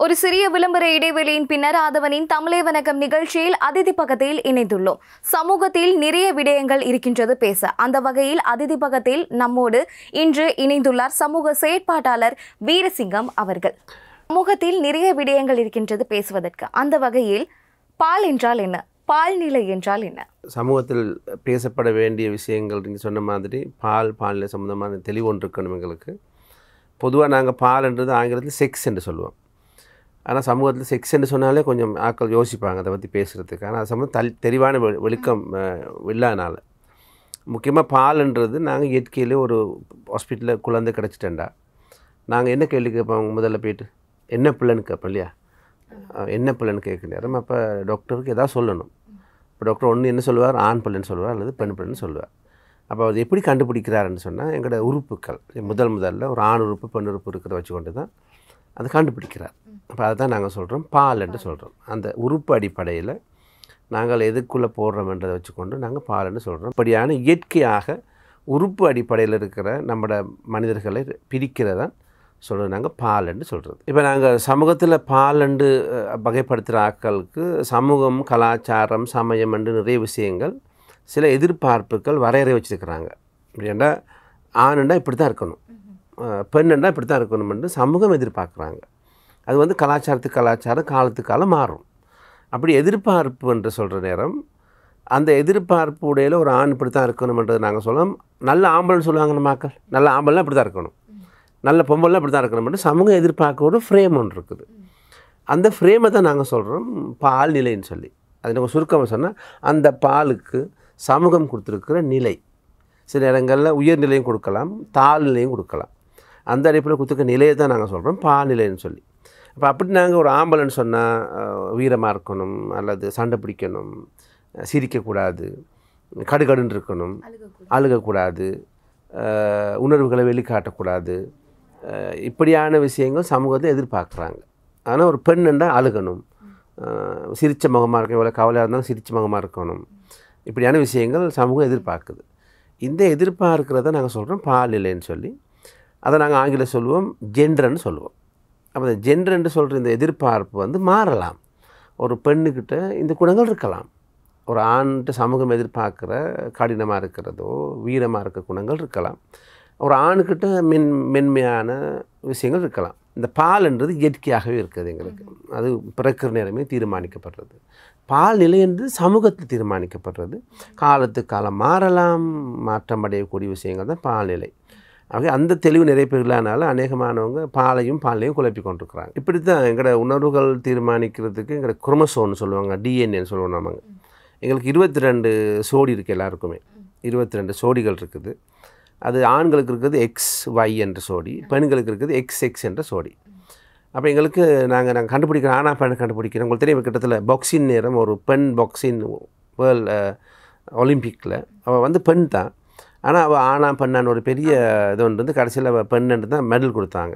ஒரு சிறிய விளம்பர இடைவெளியின் பின்னர் ஆதவனின் தமிழே வணக்கம் நிகழ்ச்சியில் அதிதி பக்கத்தில் இணைந்துள்ளோம். சமூகத்தில் நிறைய விடயங்கள் இருக்கின்றது பேச. அந்த வகையில் அதிதி பக்கத்தில் நம்மோடு இன்று இணைந்துள்ளார் சமூக செயற்பாட்டாளர் வீரசிங்கம் அவர்கள். சமூகத்தில் நிறைய விடயங்கள் இருக்கின்றது பேசுவதற்கு. அந்த வகையில் பால் என்றால் என்ன, பால்நிலை என்றால் என்ன? சமூகத்தில் பேசப்பட வேண்டிய விஷயங்கள் நீங்கள் சொன்ன மாதிரி பால்நிலை சம்மந்தமான தெளிவு ஒன்று இருக்கணும். எங்களுக்கு பொதுவாக நாங்கள் பால்ன்றது ஆங்கிலத்தில் செக்ஸ் என்று சொல்லுவோம். ஆனால் சமூகத்தில் செக்ஸ் என்று சொன்னாலே கொஞ்சம் ஆட்கள் யோசிப்பாங்க அதை பற்றி பேசுகிறதுக்கு. ஆனால் அது சம்மந்தம் தெளிவான வெளிக்கம் இல்லாதனால முக்கியமாக பால்ன்றது நாங்கள் இயற்கையிலே ஒரு ஹாஸ்பிட்டலில் குழந்தை கிடச்சிட்டேன்டா நாங்கள் என்ன கேள்வி கேட்போம்? முதல்ல போய்ட்டு என்ன பிள்ளைன்னு கேட்போம் இல்லையா? என்ன பிள்ளைன்னு கேட்க நேரம் அப்போ டாக்டருக்கு எதாவது சொல்லணும். இப்போ டாக்டர் ஒன்று என்ன சொல்லுவார்? ஆண் பிள்ளைன்னு சொல்லுவார் அல்லது பெண் பிள்ளைன்னு சொல்லுவார். அப்போ அது எப்படி கண்டுபிடிக்கிறாருன்னு சொன்னால் எங்களோட உறுப்புக்கள் முதல்ல ஒரு ஆண் உறுப்பு பெண் உறுப்பு இருக்கிறத வச்சுக்கொண்டு தான் அதை கண்டுபிடிக்கிறார். அப்போ அதை தான் நாங்கள் சொல்கிறோம் பால் என்று சொல்கிறோம். அந்த உறுப்பு அடிப்படையில் நாங்கள் எதுக்குள்ளே போடுறோம்ன்றதை வச்சுக்கொண்டு நாங்கள் பால்ன்னு சொல்கிறோம். இப்படியான இயற்கையாக உறுப்பு அடிப்படையில் இருக்கிற நம்மளோட மனிதர்களை பிரிக்கிறதான் சொல்கிறது நாங்கள் பால்ன்னு சொல்கிறது. இப்போ நாங்கள் சமூகத்தில் பால்ண்டு வகைப்படுத்துகிற ஆட்களுக்கு சமூகம், கலாச்சாரம், சமயம் என்று நிறைய விஷயங்கள் சில எதிர்பார்ப்புகள் வரையறை வச்சுருக்கிறாங்க. அப்படின்னா ஆணுண்டா இப்படி தான் இருக்கணும், பெண்ணுண்டா இப்படி தான் இருக்கணும்னு சமூகம் எதிர்பார்க்குறாங்க. அது கலாச்சாரத்துக்கு கலாச்சாரம், காலத்துக்கு காலம் மாறும். அப்படி எதிர்பார்ப்பு என்று சொல்கிற நேரம் அந்த எதிர்பார்ப்பு உடையில் ஒரு ஆண் இப்படி தான் இருக்கணும்ன்றது நாங்கள் சொல்லலாம். நல்ல ஆம்பளைன்னு சொல்லுவாங்க நம்ம மக்கள், நல்ல ஆம்பளைலாம் இப்படி தான் இருக்கணும், நல்ல பொம்பளைலாம் இப்படி தான் இருக்கணும்னு சமூகம் எதிர்பார்க்க ஒரு ஃப்ரேம் ஒன்று இருக்குது. அந்த ஃப்ரேமை தான் நாங்கள் சொல்கிறோம் பால் நிலைன்னு சொல்லி. அது நம்ம சுருக்கமாக சொன்னால் அந்த பாலுக்கு சமூகம் கொடுத்துருக்கிற நிலை. சில இடங்களில் உயர்நிலையும் கொடுக்கலாம், தாழ்நிலையும் கொடுக்கலாம். அந்த அடிப்படையில் கொடுத்துருக்க நிலையை தான் நாங்கள் சொல்கிறோம் பால் நிலைன்னு சொல்லி. அப்போ அப்படி நாங்கள் ஒரு ஆம்பளைன்னு சொன்னால் வீரமாக இருக்கணும், அல்லது சண்டை பிடிக்கணும், சிரிக்கக்கூடாது, கடுகடுன்னு இருக்கணும், அழுகக்கூடாது, உணர்வுகளை வெளிக்காட்டக்கூடாது, இப்படியான விஷயங்கள் சமூகத்தை எதிர்பார்க்குறாங்க. ஆனால் ஒரு பெண்ணுண்டா அழுகணும், சிரித்த முகமாக இருக்க, எவ்வளோ கவலையாக இருந்தாலும் சிரித்த முகமாக இருக்கணும், இப்படியான விஷயங்கள் சமூகம் எதிர்பார்க்குது. இந்த எதிர்பார்க்கிறத நாங்கள் சொல்கிறோம் பால்நிலைன்னு சொல்லி. அதை நாங்கள் ஆங்கிலம் சொல்லுவோம் ஜெண்டர்ன்னு சொல்லுவோம். அப்போ இந்த ஜெண்டர்ன்னு சொல்கிற இந்த எதிர்பார்ப்பு மாறலாம். ஒரு பெண்ணுக்கிட்ட இந்த குணங்கள் இருக்கலாம், ஒரு ஆண்கிட்ட சமூகம் எதிர்பார்க்குற கடினமாக இருக்கிறதோ வீரமாக இருக்க குணங்கள் இருக்கலாம், ஒரு ஆணுக்கிட்ட மென்மையான விஷயங்கள் இருக்கலாம். இந்த பால்ன்றது இயற்கையாகவே இருக்குது எங்களுக்கு. அது பிறக்கிற நேரமே தீர்மானிக்கப்படுறது. பால் நிலை என்று சமூகத்தில் தீர்மானிக்கப்படுறது. காலத்துக்கு காலம் மாறலாம், மாற்றம் அடையக்கூடிய விஷயங்கள் தான் பால்நிலை. ஆகவே அந்த தெளிவு நிறைய பேர் இல்லாதனால அநேகமானவங்க பாலையும் குழப்பி கொண்டிருக்கிறாங்க. இப்படி தான் எங்களோட உணர்வுகள் தீர்மானிக்கிறதுக்கு எங்களோட குரோமோசோம்னு சொல்லுவாங்க, டிஎன்ஏன்னு சொல்லுவோம். நமக்கு எங்களுக்கு 22 சோடி இருக்குது. எல்லாருக்குமே 22 சோடிகள் இருக்குது. அது ஆண்களுக்கு இருக்கிறது XY என்ற சோடி, பெண்களுக்கு இருக்கிறது XX என்ற சோடி. அப்போ எங்களுக்கு நாங்கள் கண்டுபிடிக்கிற ஆணா பெண்ணை கண்டுபிடிக்கிறோம். உங்களுக்கு தெரியும், கிட்டத்தில் பாக்ஸின் நேரம் ஒரு பெண் பாக்ஸின் வேர்ல்டு ஒலிம்பிக்கில் அவள் பெண் தான். ஆனால் அவள் ஆனா பெண்ணான ஒரு பெரிய இது ஒன்று கடைசியில் அவள் பெண்ணுன்ட்டு தான் மெடல் கொடுத்தாங்க.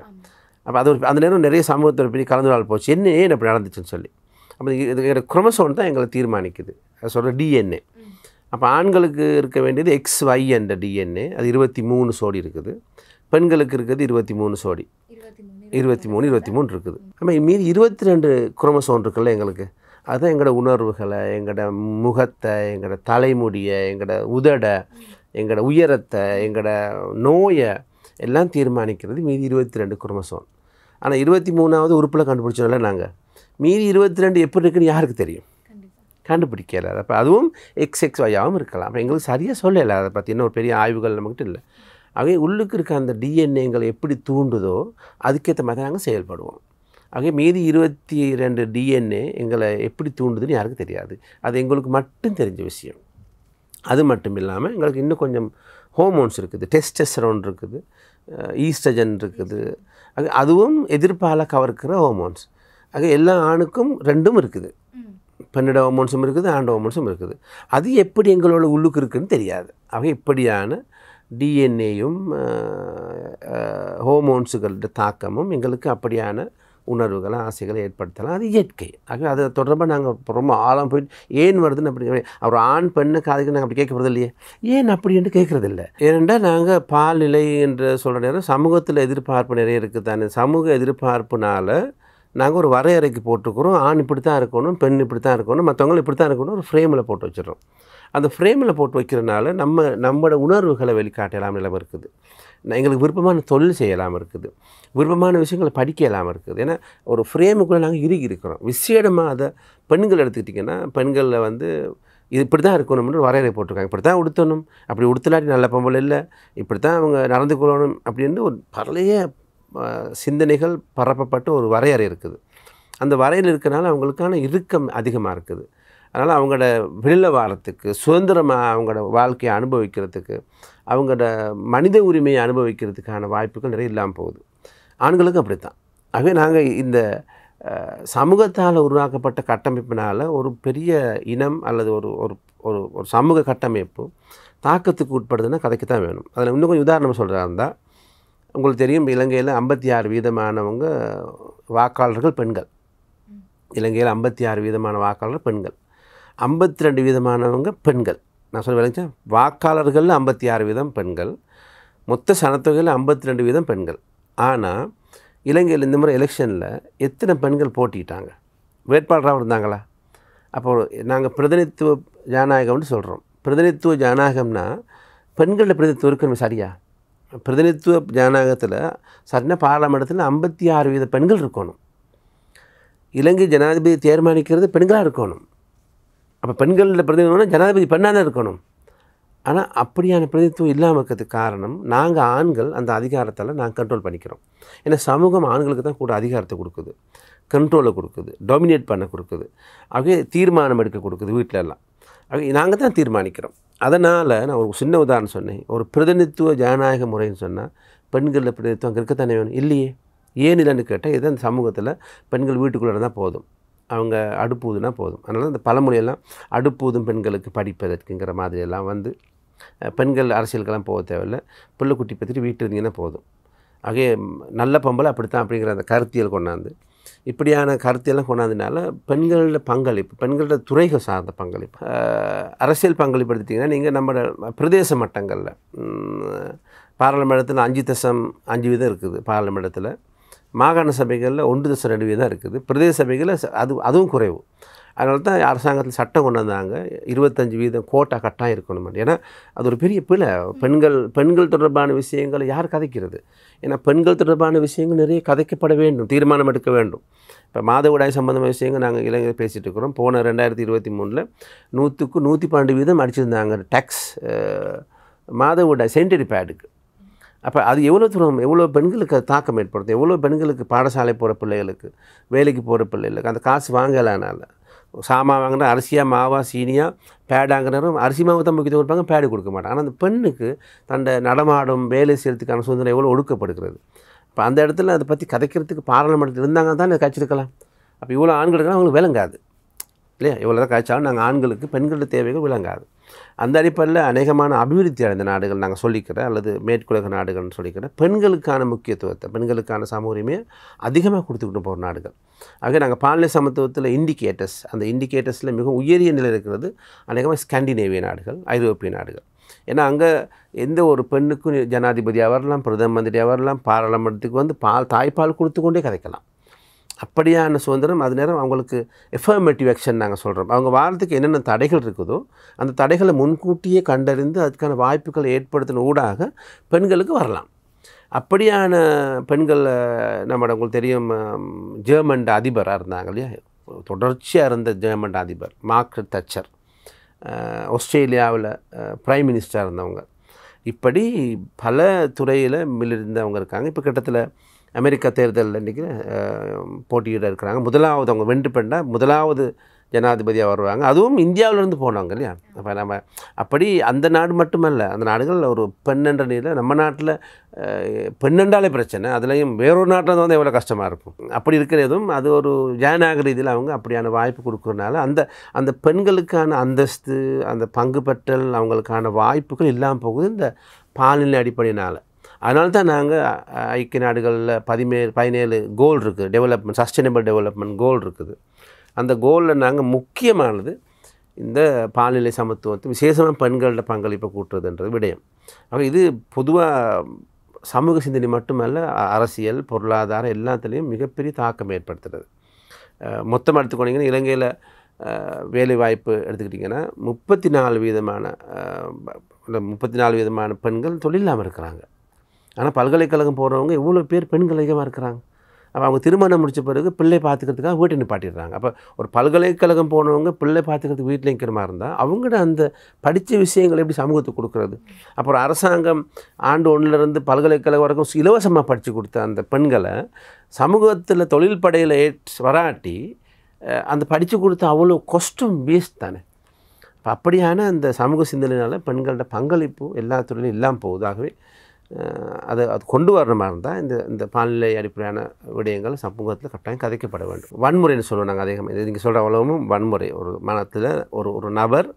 அப்போ அது அந்த நேரம் நிறைய சமூகத்தில் பெரிய கலந்துரால் போச்சு, ஏன் அப்படி நடந்துச்சுன்னு சொல்லி. அப்போ இது குரோமோசோம் தான் எங்களை தீர்மானிக்குது, அது சொல்கிற டிஎன்ஏ. அப்போ ஆண்களுக்கு இருக்க வேண்டியது XY என்ற டிஎன்ஏ, அது 23 சோடி இருக்குது. பெண்களுக்கு இருக்கிறது 23 சோடி, 23 இருக்குது. நம்ம மீதி 22 குரோமோசோம் இருக்குல்ல எங்களுக்கு. அதுதான் எங்களோட உணர்வுகளை, எங்களோட முகத்தை, எங்களோட தலைமுடியை, எங்களோட உதடை, எங்களோட உயரத்தை, எங்களோட நோயை எல்லாம் தீர்மானிக்கிறது மீதி 22 குரோமோசோம். ஆனால் 23வது உறுப்பில் கண்டுபிடிச்சோம்ல நாங்கள், மீதி 22 எப்படி இருக்குன்னு யாருக்கு தெரியும்? கண்டுபிடிக்கல. அப்போ அதுவும் XXYயாகவும் இருக்கலாம். அப்போ எங்களுக்கு சரியாக சொல்லலை அதை பற்றி, இன்னும் ஒரு பெரிய ஆய்வுகள் நம்மகிட்ட இல்லை. ஆகவே உள்ளுக்கு இருக்க அந்த டிஎன்ஏங்களை எப்படி தூண்டுதோ அதுக்கேற்ற மாதிரி நாங்கள் செயல்படுவோம். ஆகவே மீதி 22 டிஎன்ஏ எங்களை எப்படி தூண்டுதுன்னு யாருக்கும் தெரியாது. அது எங்களுக்கு மட்டும் தெரிஞ்ச விஷயம். அது மட்டும் இல்லாமல் எங்களுக்கு இன்னும் கொஞ்சம் ஹோமோன்ஸ் இருக்குது, டெஸ்டஸ்டரோன் இருக்குது, ஈஸ்ட்ரஜன் இருக்குது. அதுவும் எதிர்பால கவர்க்கிற ஹோமோன்ஸ். ஆக எல்லா ஆணுக்கும் ரெண்டும் இருக்குது, பெண்ணிட ஹோமோன்ஸும் இருக்குது, ஆண்ட ஹோமோன்ஸும் இருக்குது. அது எப்படி எங்களோட உள்ளுக்கு இருக்குதுன்னு தெரியாது. ஆக இப்படியான டிஎன்ஏயும் ஹோமோன்ஸுகளோட தாக்கமும் எங்களுக்கு அப்படியான உணர்வுகளை, ஆசைகளை ஏற்படுத்தலாம். அது இயற்கை. ஆகவே அதை தொடர்பாக நாங்கள் ரொம்ப ஆழம் போயிட்டு ஏன் வருதுன்னு அப்படி ஒரு ஆண் பெண்ணு காதுக்கு நாங்கள் அப்படி கேட்க போகிறது இல்லையே, ஏன் அப்படி என்று கேட்குறது இல்லை. ஏனென்றால் நாங்கள் பால்நிலை என்று சொல்கிற நேரம் சமூகத்தில் எதிர்பார்ப்பு நிறைய இருக்குது தானே. சமூக எதிர்பார்ப்புனால் நாங்கள் ஒரு வரையறைக்கு போட்டுக்கிறோம். ஆண் இப்படி தான் இருக்கணும், பெண் இப்படி தான் இருக்கணும், மற்றவங்களும் இப்படி தான் இருக்கணும், ஒரு ஃப்ரேமில் போட்டு வச்சிடறோம். அந்த ஃப்ரேமில் போட்டு வைக்கிறனால நம்மளோட உணர்வுகளை வெளிக்காட்டலாம் நிலைமை இருக்குது. எங்களுக்கு விருப்பமான தொழில் செய்யலாம் இருக்குது, விருப்பமான விஷயங்களை படிக்க இல்லாமல் இருக்குது. ஏன்னா ஒரு ஃப்ரேமுக்குள்ளே நாங்கள் இறுகி இருக்கிறோம். விசேடமாக அதை பெண்கள் எடுத்துக்கிட்டிங்கன்னா, பெண்களில் வந்து இது இப்படி தான் இருக்கணும்னு வரையறை போட்டிருக்காங்க. இப்படி தான் உடுத்தணும், அப்படி உடுத்தலாட்டி நல்ல பொம்பளை இல்லை, இப்படி தான் அவங்க நடந்து கொள்ளணும் அப்படின்னு ஒரு பழைய சிந்தனைகள் பரப்பப்பட்டு ஒரு வரையறை இருக்குது. அந்த வரையறை இருக்கிறனால அவங்களுக்கான இறுக்கம் அதிகமாக இருக்குது. அதனால் அவங்களோட வெளியில் வாரத்துக்கு, சுதந்திரமாக அவங்களோட வாழ்க்கையை அனுபவிக்கிறதுக்கு, அவங்களோட மனித உரிமையை அனுபவிக்கிறதுக்கான வாய்ப்புகள் நிறைய இல்லாமல் போகுது. ஆண்களுக்கும் அப்படி தான். ஆகவே நாங்கள் இந்த சமூகத்தால் உருவாக்கப்பட்ட கட்டமைப்பினால் ஒரு பெரிய இனம் அல்லது ஒரு ஒரு ஒரு ஒரு சமூக கட்டமைப்பு தாக்கத்துக்கு உட்படுதுன்னா கதைக்கு தான் வேணும். அதில் இன்னும் கொஞ்சம் உதாரணம் சொல்கிறதா இருந்தால், உங்களுக்கு தெரியும் இலங்கையில் 56% வாக்காளர்கள் பெண்கள். இலங்கையில் 56% வாக்காளர்கள் பெண்கள், 52% பெண்கள். நான் சொல்ல விளைஞ்சா வாக்காளர்களில் 56% பெண்கள், மொத்த சனத்தொகையில் 52% பெண்கள். ஆனால் இலங்கையில் இந்த முறை எலெக்ஷனில் எத்தனை பெண்கள் போட்டிட்டாங்க? வேட்பாளராக இருந்தாங்களா? அப்போ நாங்கள் பிரதிநிதித்துவ ஜனநாயகம்னு சொல்கிறோம். பிரதிநிதித்துவ ஜனநாயகம்னா பெண்களில் பிரதிநிதித்துவம் இருக்கணும். சரியா? பிரதிநிதித்துவ ஜனநாயகத்தில் சரினா பாராளுமன்றத்தில் 56% பெண்கள் இருக்கணும். இலங்கை ஜனாதிபதி தீர்மானிக்கிறது பெண்களாக இருக்கணும். அப்போ பெண்களில் பிரதிநிதித்துவம்னா ஜனாதிபதி பெண்ணாக தான் இருக்கணும். ஆனால் அப்படியான பிரதிநிதித்துவம் இல்லாமல் இருக்கிறதுக்கு காரணம் நாங்கள் ஆண்கள் அந்த அதிகாரத்தில் நாங்கள் கண்ட்ரோல் பண்ணிக்கிறோம். ஏன்னா சமூகம் ஆண்களுக்கு தான் கூட அதிகாரத்தை கொடுக்குது, கண்ட்ரோலை கொடுக்குது, டாமினேட் பண்ண கொடுக்குது, ஆகவே தீர்மானம் எடுக்க கொடுக்குது வீட்டில எல்லாம். ஆகவே நாங்கள் தான் தீர்மானிக்கிறோம். அதனால் நான் ஒரு சின்ன உதாரணம் சொன்னேன். ஒரு பிரதிநிதித்துவ ஜனநாயக முறைன்னு சொன்னால் பெண்களில் பிரதிநிதித்துவம் இருக்கத்தானே வேணும். இல்லையே. ஏன் இல்லைன்னு கேட்டால் இது அந்த சமூகத்தில் பெண்கள் வீட்டுக்குள்ளே இருந்தால் போதும், அவங்க அடுப்பூதுனா போதும். அதனால் இந்த பழமொழியெல்லாம் அடுப்பூதும் பெண்களுக்கு படிப்பதற்குங்கிற மாதிரியெல்லாம் வந்து பெண்கள் அரசியலுக்கெல்லாம் போக தேவையில்லை, பிள்ளை குட்டி பற்றிட்டு வீட்டு இருந்தீங்கன்னா போதும். ஆகவே நல்ல பொம்பளை அப்படித்தான் அப்படிங்கிற அந்த கருத்தியல் கொண்டாந்து, இப்படியான கருத்தியெல்லாம் கொண்டாந்ததுனால பெண்களோட பங்களிப்பு, பெண்களோட துறைகள் சார்ந்த பங்களிப்பு, அரசியல் பங்களிப்பு எடுத்துட்டிங்கன்னா நீங்கள் நம்ம பிரதேச மட்டங்களில் பாராளுமன்றத்தில் 5.5% இருக்குது. பாராளுமன்றத்தில் மாகாண சபைகளில் 1.2% இருக்குது. பிரதேச சபைகளில் அதுவும் குறைவு. அதனால தான் அரசாங்கத்தில் சட்டம் கொண்டு வந்தாங்க 25% கோட்டா கட்டாயம் இருக்கணும். ஏன்னா அது ஒரு பெரிய பிழை. பெண்கள் தொடர்பான விஷயங்களை யார் கதைக்கிறது? ஏன்னா பெண்கள் தொடர்பான விஷயங்கள் நிறைய கதைக்கப்பட வேண்டும், தீர்மானம் எடுக்க வேண்டும். இப்போ மாதவிடாய் சம்பந்தமான விஷயங்கள் நாங்கள் இளைஞர் பேசிகிட்டு இருக்கிறோம். போன 2023 100க்கு 112% அடிச்சிருந்தாங்க டேக்ஸ் மாதவிடாய் சென்டரி பேடுக்கு. அப்போ அது எவ்வளோ தூரம், எவ்வளோ பெண்களுக்கு அது தாக்கம் ஏற்படுத்தும், எவ்வளோ பெண்களுக்கு பாடசாலை போகிற பிள்ளைகளுக்கு, வேலைக்கு போகிற பிள்ளைகளுக்கு அந்த காசு வாங்கலானால சாமான் வாங்கினா அரிசியாக மாவா சீனியா பேடாங்கிறதும் அரிசி மாவு தான் முக்கியத்துவம் கொடுப்பாங்க, பேடு கொடுக்க மாட்டாங்க. ஆனால் அந்த பெண்ணுக்கு தன்னை நடமாடும் வேலை செய்யறதுக்கான சுதந்திரம் எவ்வளோ ஒடுக்கப்படுகிறது. இப்போ அந்த இடத்துல அதை பற்றி கதைக்கிறதுக்கு பாராளுமன்றத்தில் இருந்தாங்க தான் அதை கழிச்சிருக்கலாம். அப்போ இவ்வளோ ஆண்களுக்குலாம் அவங்களுக்கு விளங்காது இல்லையா? இவ்வளோ தான் காய்ச்சாலும் நாங்கள் ஆண்களுக்கு பெண்களோட தேவைகள் விளங்காது. அந்த அடிப்படையில் அநேகமான அபிவிருத்தி அடைந்த நாடுகள் நாங்கள் சொல்லிக்கிற அல்லது மேற்குலக நாடுகள்னு சொல்லிக்கிற பெண்களுக்கான முக்கியத்துவத்தை, பெண்களுக்கான சம உரிமையை அதிகமாக கொடுத்துக்கிட்டு போகிற நாடுகள். ஆக நாங்கள் பாலின சமத்துவத்தில் இண்டிகேட்டர்ஸ், அந்த இண்டிகேட்டர்ஸில் மிகவும் உயரிய நிலை இருக்கிறது அநேகமாக ஸ்காண்டினேவிய நாடுகள், ஐரோப்பிய நாடுகள். ஏன்னா அங்கே எந்த ஒரு பெண்ணுக்கும் ஜனாதிபதியாக வரலாம், பிரதம மந்திரியாக வரலாம், பாராளுமன்றத்துக்கு வந்து தாய்ப்பால் கொடுத்து கொண்டே கதைக்கலாம். அப்படியான சுதந்திரம். அது நேரம் அவங்களுக்கு எஃபர்மேட்டிவ் ஆக்ஷன் நாங்கள் சொல்கிறோம். அவங்க வாரத்துக்கு என்னென்ன தடைகள் இருக்குதோ அந்த தடைகளை முன்கூட்டியே கண்டறிந்து அதுக்கான வாய்ப்புகளை ஏற்படுத்தின ஊடாக பெண்களுக்கு வரலாம். அப்படியான பெண்கள் நம்மளோட உங்களுக்கு தெரியும் ஜெர்மன் அதிபராக இருந்தாங்க இல்லையா, தொடர்ச்சியாக இருந்த ஜெர்மன் அதிபர் மார்கரெட் தச்சர், ஆஸ்திரேலியாவில் பிரைம் மினிஸ்டராக இருந்தவங்க, இப்படி பல துறையில் இருந்தவங்க இருக்காங்க. இப்போ கிட்டத்தில் அமெரிக்கா தேர்தலில் இன்றைக்கி போட்டியிட இருக்கிறாங்க. முதலாவது அவங்க வென்று பெண்டால் முதலாவது ஜனாதிபதியாக வருவாங்க. அதுவும் இந்தியாவிலேருந்து போனாங்க இல்லையா. அப்போ நம்ம அப்படி அந்த நாடு மட்டுமல்ல, அந்த நாடுகள் ஒரு பெண்ணென்ற நிலையில், நம்ம நாட்டில் பெண்ணென்றாலே பிரச்சனை, அதுலேயும் வேறொரு நாட்டில் வந்து எவ்வளோ கஷ்டமாக இருக்கும். அப்படி இருக்கிறதும் அது ஒரு ஜனநாயக ரீதியில் அவங்க அப்படியான வாய்ப்பு கொடுக்குறதுனால அந்த பெண்களுக்கான அந்தஸ்து, அந்த பங்கு பெற்றல், அவங்களுக்கான வாய்ப்புகள் இல்லாமல் போகுது இந்த பாலின அடிப்படையினால். அதனால தான் நாங்கள் ஐக்கிய நாடுகளில் 17 கோல் இருக்குது, டெவலப்மெண்ட், சஸ்டைனபிள் டெவலப்மெண்ட் கோல் இருக்குது. அந்த கோலில் நாங்கள் முக்கியமானது இந்த பாலியல் சமத்துவத்தை, விசேஷமாக பெண்களோட பங்களிப்பை கூட்டுறதுன்றது விடயம். ஆக இது பொதுவாக சமூக சிந்தனை மட்டுமல்ல, அரசியல், பொருளாதாரம் எல்லாத்துலேயும் மிகப்பெரிய தாக்கம் ஏற்படுத்துறது. மொத்தமாக எடுத்துக்கொண்டீங்கன்னா இலங்கையில் வேலைவாய்ப்பு எடுத்துக்கிட்டிங்கன்னா 34% பெண்கள் தொழில் இல்லாமல் இருக்கிறாங்க. ஆனால் பல்கலைக்கழகம் போகிறவங்க எவ்வளோ பேர் பெண்கள் அதிகமாக இருக்கிறாங்க. அப்போ அவங்க திருமணம் முடித்த பிறகு பிள்ளை பார்த்துக்கிறதுக்காக வீட்டை நிப்பாட்டிடுறாங்க. அப்போ ஒரு பல்கலைக்கழகம் போனவங்க பிள்ளை பார்த்துக்கிறதுக்கு வீட்டில் இருக்கிற மாதிரி இருந்தால் அவங்களோட அந்த படித்த விஷயங்களை எப்படி சமூகத்துக்கு கொடுக்குறது? அப்புறம் அரசாங்கம் ஆண்டு 1லேருந்து பல்கலைக்கழகம் வரைக்கும் இலவசமாக படித்து கொடுத்த அந்த பெண்களை சமூகத்தில் தொழில் படையில் வராட்டி அந்த படித்து கொடுத்த அவ்வளோ கஷ்டம் வேஸ்ட் தானே. இப்போ அப்படியான அந்த சமூக சிந்தனையினால் பெண்களோட பங்களிப்பு எல்லா துறையிலும் இல்லாமல் போகுதாகவே அது கொண்டு வர்ற மாதிரி இருந்தால் இந்த பால்நிலை அடிப்படையான விடயங்கள் சமூகத்தில் கட்டாயம் கதைக்கப்பட வேண்டும். வன்முறைன்னு சொல்லுவோம் நாங்கள் அதிகமாக. இது நீங்கள் சொல்கிற அவ்வளவும் வன்முறை. ஒரு மனத்தில் ஒரு நபர்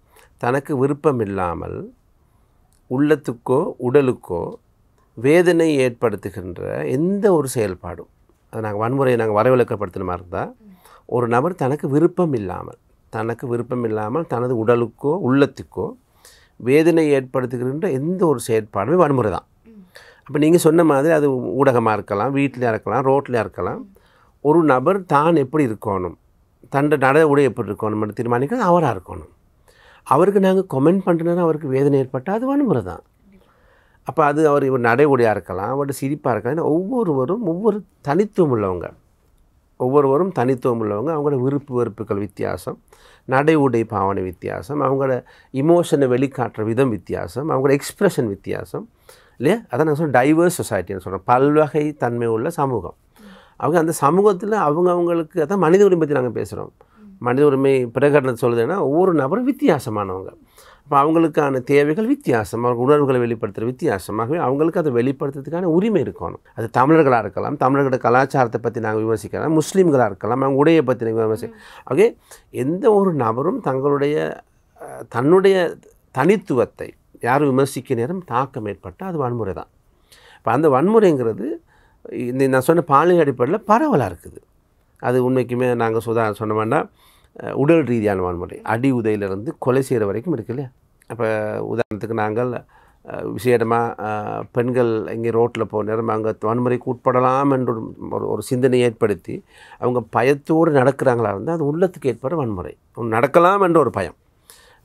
தனக்கு விருப்பம் இல்லாமல் உள்ளத்துக்கோ உடலுக்கோ வேதனை ஏற்படுத்துகின்ற எந்த ஒரு செயல்பாடும், அது நாங்கள் வன்முறையை வரைவிலக்கப்படுத்தின மாதிரி இருந்தால், ஒரு நபர் தனக்கு விருப்பம் இல்லாமல் தனது உடலுக்கோ உள்ளத்துக்கோ வேதனை ஏற்படுத்துகின்ற எந்த ஒரு செயற்பாடுமே வன்முறை தான். அப்போ நீங்கள் சொன்ன மாதிரி அது ஊடகமாக இருக்கலாம், வீட்டிலையாக இருக்கலாம், ரோட்லையாக இருக்கலாம். ஒரு நபர் தான் எப்படி இருக்கணும், தன்னை நட உடை எப்படி இருக்கணும்னு தீர்மானிக்கிறது அவராக இருக்கணும். அவருக்கு நாங்கள் கமெண்ட் பண்ணுறதுனா அவருக்கு வேதனை ஏற்பட்டால் அது வன்முறை தான். அப்போ அது இவர் நடை உடையாக இருக்கலாம், அவர்கிட்ட சிரிப்பாக இருக்கலாம். ஒவ்வொருவரும் தனித்துவம் உள்ளவங்க. அவங்களோட விருப்பு வெறுப்புகள் வித்தியாசம், நடை உடை பாவனை வித்தியாசம், அவங்களோட இமோஷனை வெளிக்காட்டுற விதம் வித்தியாசம், அவங்களோட எக்ஸ்ப்ரெஷன் வித்தியாசம் இல்லையா? அதான் நாங்கள் சொல்கிறோம் டைவர்ஸ் சொசைட்டின்னு சொல்கிறோம், பல்வகை தன்மை உள்ள சமூகம். அவங்க அந்த சமூகத்தில் அவங்களுக்கு அதான் மனித உரிமை பற்றி நாங்கள் பேசுகிறோம். மனித உரிமை பிரகடனத்தை சொல்லுதுன்னா ஒவ்வொரு நபரும் வித்தியாசமானவங்க. அப்போ அவங்களுக்கான தேவைகள் வித்தியாசம், அவங்க உணர்வுகளை வெளிப்படுத்துகிற வித்தியாசமாகவே அவங்களுக்கு அதை வெளிப்படுத்துறதுக்கான உரிமை இருக்கணும். அது தமிழர்களாக இருக்கலாம், தமிழர்களோட கலாச்சாரத்தை பற்றி நாங்கள் விமர்சிக்கலாம், முஸ்லீம்களாக இருக்கலாம், அவங்க உடையை பற்றி நாங்கள் விமர்சிக்கலாம். ஆகவே எந்த ஒரு நபரும் தன்னுடைய தனித்துவத்தை யாரும் விமர்சிக்க நேரம் தாக்கம் ஏற்பட்டால் அது வன்முறை தான். இப்போ அந்த வன்முறைங்கிறது நான் சொன்ன பாலியல் அடிப்படையில் பரவலாக இருக்குது. அது உண்மைக்குமே நாங்கள் சொன்ன வேண்டாம், உடல் ரீதியான வன்முறை, அடி உதையிலிருந்து கொலை செய்கிற வரைக்கும் இருக்கு இல்லையா? அப்போ உதாரணத்துக்கு நாங்கள் விசேடமாக பெண்கள் இங்கே ரோட்டில் போகிற நேரம் அங்கே வன்முறைக்கு உட்படலாம் என்ற ஒரு சிந்தனை ஏற்படுத்தி அவங்க பயத்தோடு நடக்கிறாங்களா இருந்தால் அது உள்ளத்துக்கு ஏற்படுற வன்முறை. நடக்கலாம் என்ற ஒரு பயம்,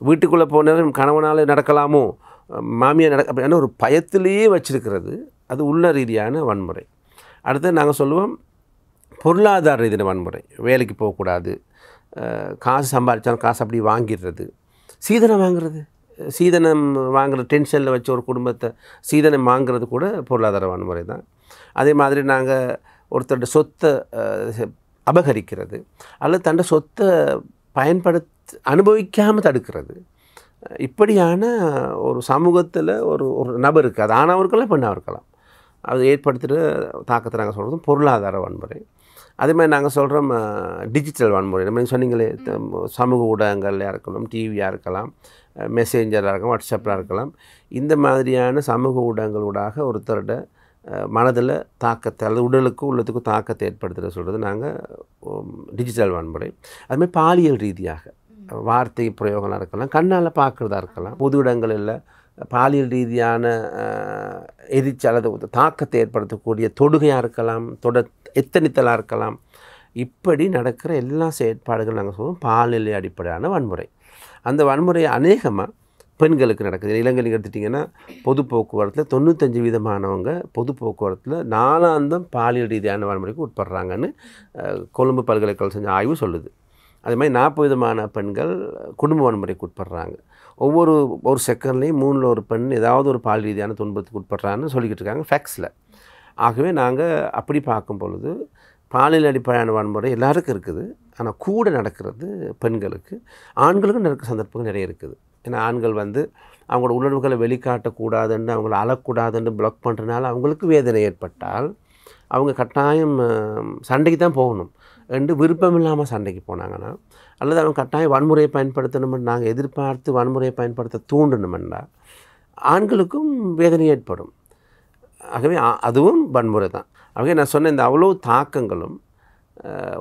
வீட்டுக்குள்ளே போன நேரம் கணவனால் நடக்கலாமோ, மாமியார் அப்படின்னா ஒரு பயத்திலேயே வச்சிருக்கிறது, அது உள்ள ரீதியான வன்முறை. அடுத்து நாங்கள் சொல்லுவோம் பொருளாதார ரீதியான வன்முறை. வேலைக்கு போகக்கூடாது, காசு சம்பாதிச்சாலும் காசு அப்படி வாங்கிடுறது, சீதனம் வாங்குற டென்ஷனில் வச்சு ஒரு குடும்பத்தை சீதனம் வாங்குறது கூட பொருளாதார வன்முறை தான். அதே மாதிரி நாங்கள் ஒருத்தருடைய சொத்தை அபகரிக்கிறது அல்லது தன்னை சொத்தை அனுபவிக்காமல் தடுக்கிறது. இப்படியான ஒரு சமூகத்தில் ஒரு நபருக்கு, அது ஆணாக இருக்கலாம் பெண்ணாக இருக்கலாம், அது ஏற்படுத்துகிற தாக்கத்தை நாங்கள் சொல்கிறோம் பொருளாதார வன்முறை. அதே மாதிரி நாங்கள் சொல்கிறோம் டிஜிட்டல் வன்முறை. நம்ம சொன்னீங்களே, சமூக ஊடகங்கள்லையாக இருக்கலாம், டிவியாக இருக்கலாம், மெசேஞ்சராக இருக்கலாம், வாட்ஸ்அப்பில் இருக்கலாம். இந்த மாதிரியான சமூக ஊடகங்களூடாக ஒருத்தரோட மனதில் தாக்கத்தை அல்லது உடலுக்கும் உள்ளத்துக்கும் தாக்கத்தை ஏற்படுத்துகிற சொல்கிறது நாங்கள் டிஜிட்டல் வன்முறை. அதுமாதிரி பாலியல் ரீதியாக வார்த்தை பிரயோகமாக இருக்கலாம், கண்ணால் பார்க்குறதா இருக்கலாம், பொது இடங்களில் பாலியல் ரீதியான எரிச்சல் அல்லது தாக்கத்தை ஏற்படுத்தக்கூடிய தொடுகையாக இருக்கலாம், எத்தனித்தலாக இருக்கலாம். இப்படி நடக்கிற எல்லா செயற்பாடுகள் நாங்கள் சொல்லுவோம் பாலியல் அடிப்படையான வன்முறை. அந்த வன்முறை அநேகமாக பெண்களுக்கு நடக்குது. இலங்கையில் எடுத்துட்டிங்கன்னா பொது போக்குவரத்தில் 95% பொது போக்குவரத்தில் நாளாந்தம் பாலியல் ரீதியான வன்முறைக்கு உட்படுறாங்கன்னு கொழும்பு பல்கலைக்கழகம் செஞ்ச ஆய்வு சொல்லுது. அதே மாதிரி 40% பெண்கள் குடும்ப வன்முறைக்கு உட்படுறாங்க. ஒரு செகண்ட்லேயும் 3ல் ஒரு பெண் ஏதாவது ஒரு பால் ரீதியான துன்பத்துக்கு உட்படுறான்னு சொல்லிக்கிட்டு இருக்காங்க ஃபேக்ஸில். ஆகவே நாங்கள் அப்படி பார்க்கும் பொழுது பாலியல் அடிப்படையான வன்முறை எல்லாருக்கும் இருக்குது, ஆனால் கூட நடக்கிறது பெண்களுக்கு. ஆண்களுக்கும் நடக்கிற சந்தர்ப்பங்கள் நிறைய இருக்குது. ஏன்னா ஆண்கள் அவங்களோட உணர்வுகளை வெளிக்காட்டக்கூடாதுன்னு, அவங்கள அழக்கூடாதுன்னு பிளாக் பண்ணுறதுனால அவங்களுக்கு வேதனை ஏற்பட்டால் அவங்க கட்டாயம் சண்டைக்கு தான் போகணும் என்று விருப்பம் இல்லாமல் சண்டைக்கு போனாங்கன்னா, அல்லது அவங்க கட்டாயம் வன்முறையை பயன்படுத்தணும்னு நாங்கள் எதிர்பார்த்து வன்முறையை பயன்படுத்த தூண்டணுமெண்டா ஆண்களுக்கும் வேதனை ஏற்படும். ஆகவே அதுவும் வன்முறை தான். ஆகவே நான் சொன்ன இந்த அவ்வளோ தாக்கங்களும்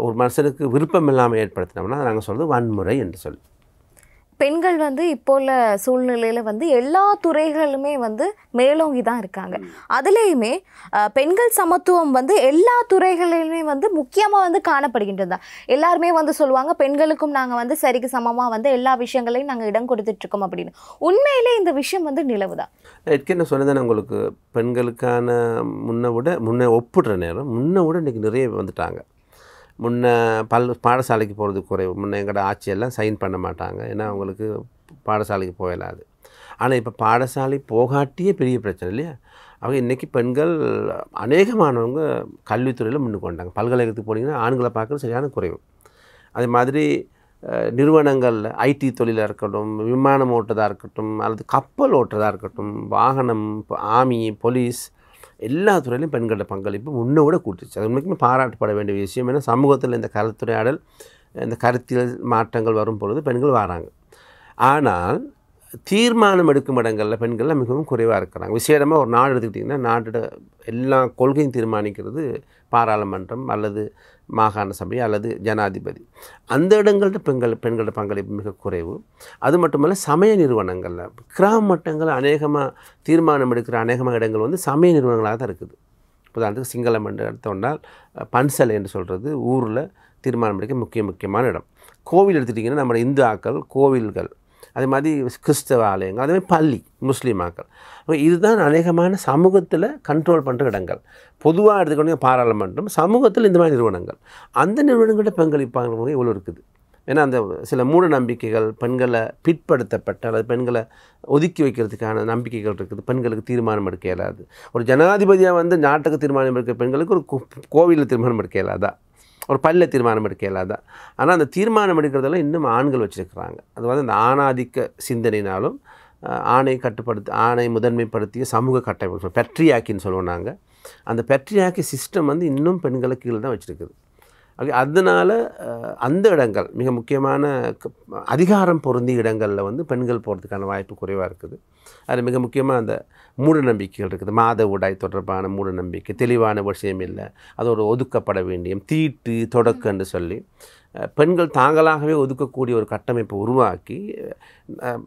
ஒரு மனுஷனுக்கு விருப்பம் இல்லாமல் ஏற்படுத்தினோம்னா நாங்கள் சொல்கிறது வன்முறை என்று சொல்லி. பெண்கள் வந்து இப்போ உள்ள சூழ்நிலையில் வந்து எல்லா துறைகளுமே வந்து மேலோங்கி தான் இருக்காங்க. அதுலேயுமே பெண்கள் சமத்துவம் வந்து எல்லா துறைகளிலுமே வந்து முக்கியமாக வந்து காணப்படுகின்றது தான். எல்லாருமே வந்து சொல்லுவாங்க பெண்களுக்கும் நாங்கள் வந்து சரிக்கு சமமாக வந்து எல்லா விஷயங்களையும் நாங்கள் இடம் கொடுத்துட்ருக்கோம் அப்படின்னு. உண்மையிலே இந்த விஷயம் வந்து நிலவுதான். என்ன சொன்னதான் உங்களுக்கு பெண்களுக்கான முன்ன ஒப்பிடுற நேரம் முன்ன விட இன்றைக்கி நிறைய வந்துட்டாங்க. முன்ன பாடசாலைக்கு போகிறது குறைவு. முன்ன எங்களோட ஆட்சியெல்லாம் சைன் பண்ண மாட்டாங்க, ஏன்னா அவங்களுக்கு பாடசாலைக்கு போயிடாது. ஆனால் இப்போ பாடசாலை போகாட்டியே பெரிய பிரச்சனை இல்லையா? அவங்க இன்றைக்கி பெண்கள் அநேகமானவங்க கல்வித்துறையில் முன்னுக்கு வந்தாங்க. பல்கலைக்கழகத்துக்கு போனீங்கன்னா ஆண்களை பார்க்குறது சரியான குறைவு. அதே மாதிரி நிறுவனங்களில் ஐடி தொழிலாக இருக்கட்டும், விமானம் ஓட்டுறதாக இருக்கட்டும், அல்லது கப்பல் ஓட்டுறதாக இருக்கட்டும், வாகனம், ஆர்மி, போலீஸ், எல்லா துறையிலையும் பெண்களோட பங்களிப்பு முன்ன விட கூட்டுச்சு. அது உண்மைக்குமே பாராட்டப்பட வேண்டிய விஷயம். ஏன்னா சமூகத்தில் இந்த கருத்துரையாடல், இந்த கருத்தியல் மாற்றங்கள் வரும் பொழுது பெண்கள் வராங்க. ஆனால் தீர்மானம் எடுக்கும் இடங்களில் பெண்கள்லாம் மிகவும் குறைவாக இருக்கிறாங்க. விசேடமாக ஒரு நாடு எடுத்துக்கிட்டிங்கன்னா நாட்டோட எல்லா கொள்கையும் தீர்மானிக்கிறது பாராளுமன்றம் அல்லது மாகாண சபை அல்லது ஜனாதிபதி. அந்த இடங்கள்ட்ட பெண்களோட பங்களிப்பு மிக குறைவு. அது மட்டுமல்ல, சமய நிறுவனங்களில் கிராம மட்டங்களில் அநேகமாக தீர்மானம் எடுக்கிற அநேகமாக இடங்கள் வந்து சமய நிறுவனங்களாக தான் இருக்குது. உதாரணத்துக்கு சிங்களம் என்று எடுத்தோன்னால் பன்சல் என்று சொல்கிறது ஊரில் தீர்மானம் எடுக்க முக்கியமான இடம். கோவில் எடுத்துட்டிங்கன்னா நம்ம இந்து ஆக்கள் கோவில்கள், அதே மாதிரி கிறிஸ்தவ ஆலயங்கள், அதே மாதிரி பள்ளி முஸ்லீம் ஆக்கள். இதுதான் அநேகமான சமூகத்தில் கண்ட்ரோல் பண்ணுற இடங்கள். பொதுவாக எடுத்துக்கணும் பாராளுமன்றம், சமூகத்தில் இந்த மாதிரி நிறுவனங்கள், அந்த நிறுவனங்கள்ட்ட பங்களிப்பாங்க இவ்வளோ இருக்குது. ஏன்னா அந்த சில மூட நம்பிக்கைகள், பெண்களை பிற்படுத்தப்பட்ட அல்லது பெண்களை ஒதுக்கி வைக்கிறதுக்கான நம்பிக்கைகள் இருக்குது. பெண்களுக்கு தீர்மானம் எடுக்க இயலாது. ஒரு ஜனாதிபதியாக வந்து நாட்டுக்கு தீர்மானம் எடுக்கிற பெண்களுக்கு ஒரு கோவிலில் தீர்மானம் எடுக்க இயலாதா, ஒரு பல்ல தீர்மானம் எடுக்க இயலாதா? ஆனால் அந்த தீர்மானம் எடுக்கிறதெல்லாம் இன்னும் ஆண்கள் வச்சுருக்கிறாங்க. அது வந்து அந்த ஆணாதிக்க சிந்தனையினாலும் ஆணை முதன்மைப்படுத்திய சமூக கட்டமைப்பு பெட்ரியாக்கின்னு சொல்லுவோம் நாங்கள். அந்த பெட்ரியாக்கி சிஸ்டம் வந்து இன்னும் பெண்களுக்கு கீழே தான் வச்சுருக்குது. அதனால் அந்த இடங்கள் மிக முக்கியமான அதிகாரம் பொருந்திய இடங்களில் வந்து பெண்கள் போகிறதுக்கான வாய்ப்பு குறைவாக இருக்குது. அதில் மிக முக்கியமாக அந்த மூட நம்பிக்கைகள் இருக்குது. மாதவிடாய் தொடர்பான மூட நம்பிக்கை, தெளிவான விஷயம் இல்லை, அது ஒரு ஒதுக்கப்பட வேண்டிய தீட்டு தொடக்கன்னு சொல்லி பெண்கள் தாங்களாகவே ஒதுக்கக்கூடிய ஒரு கட்டமைப்பை உருவாக்கி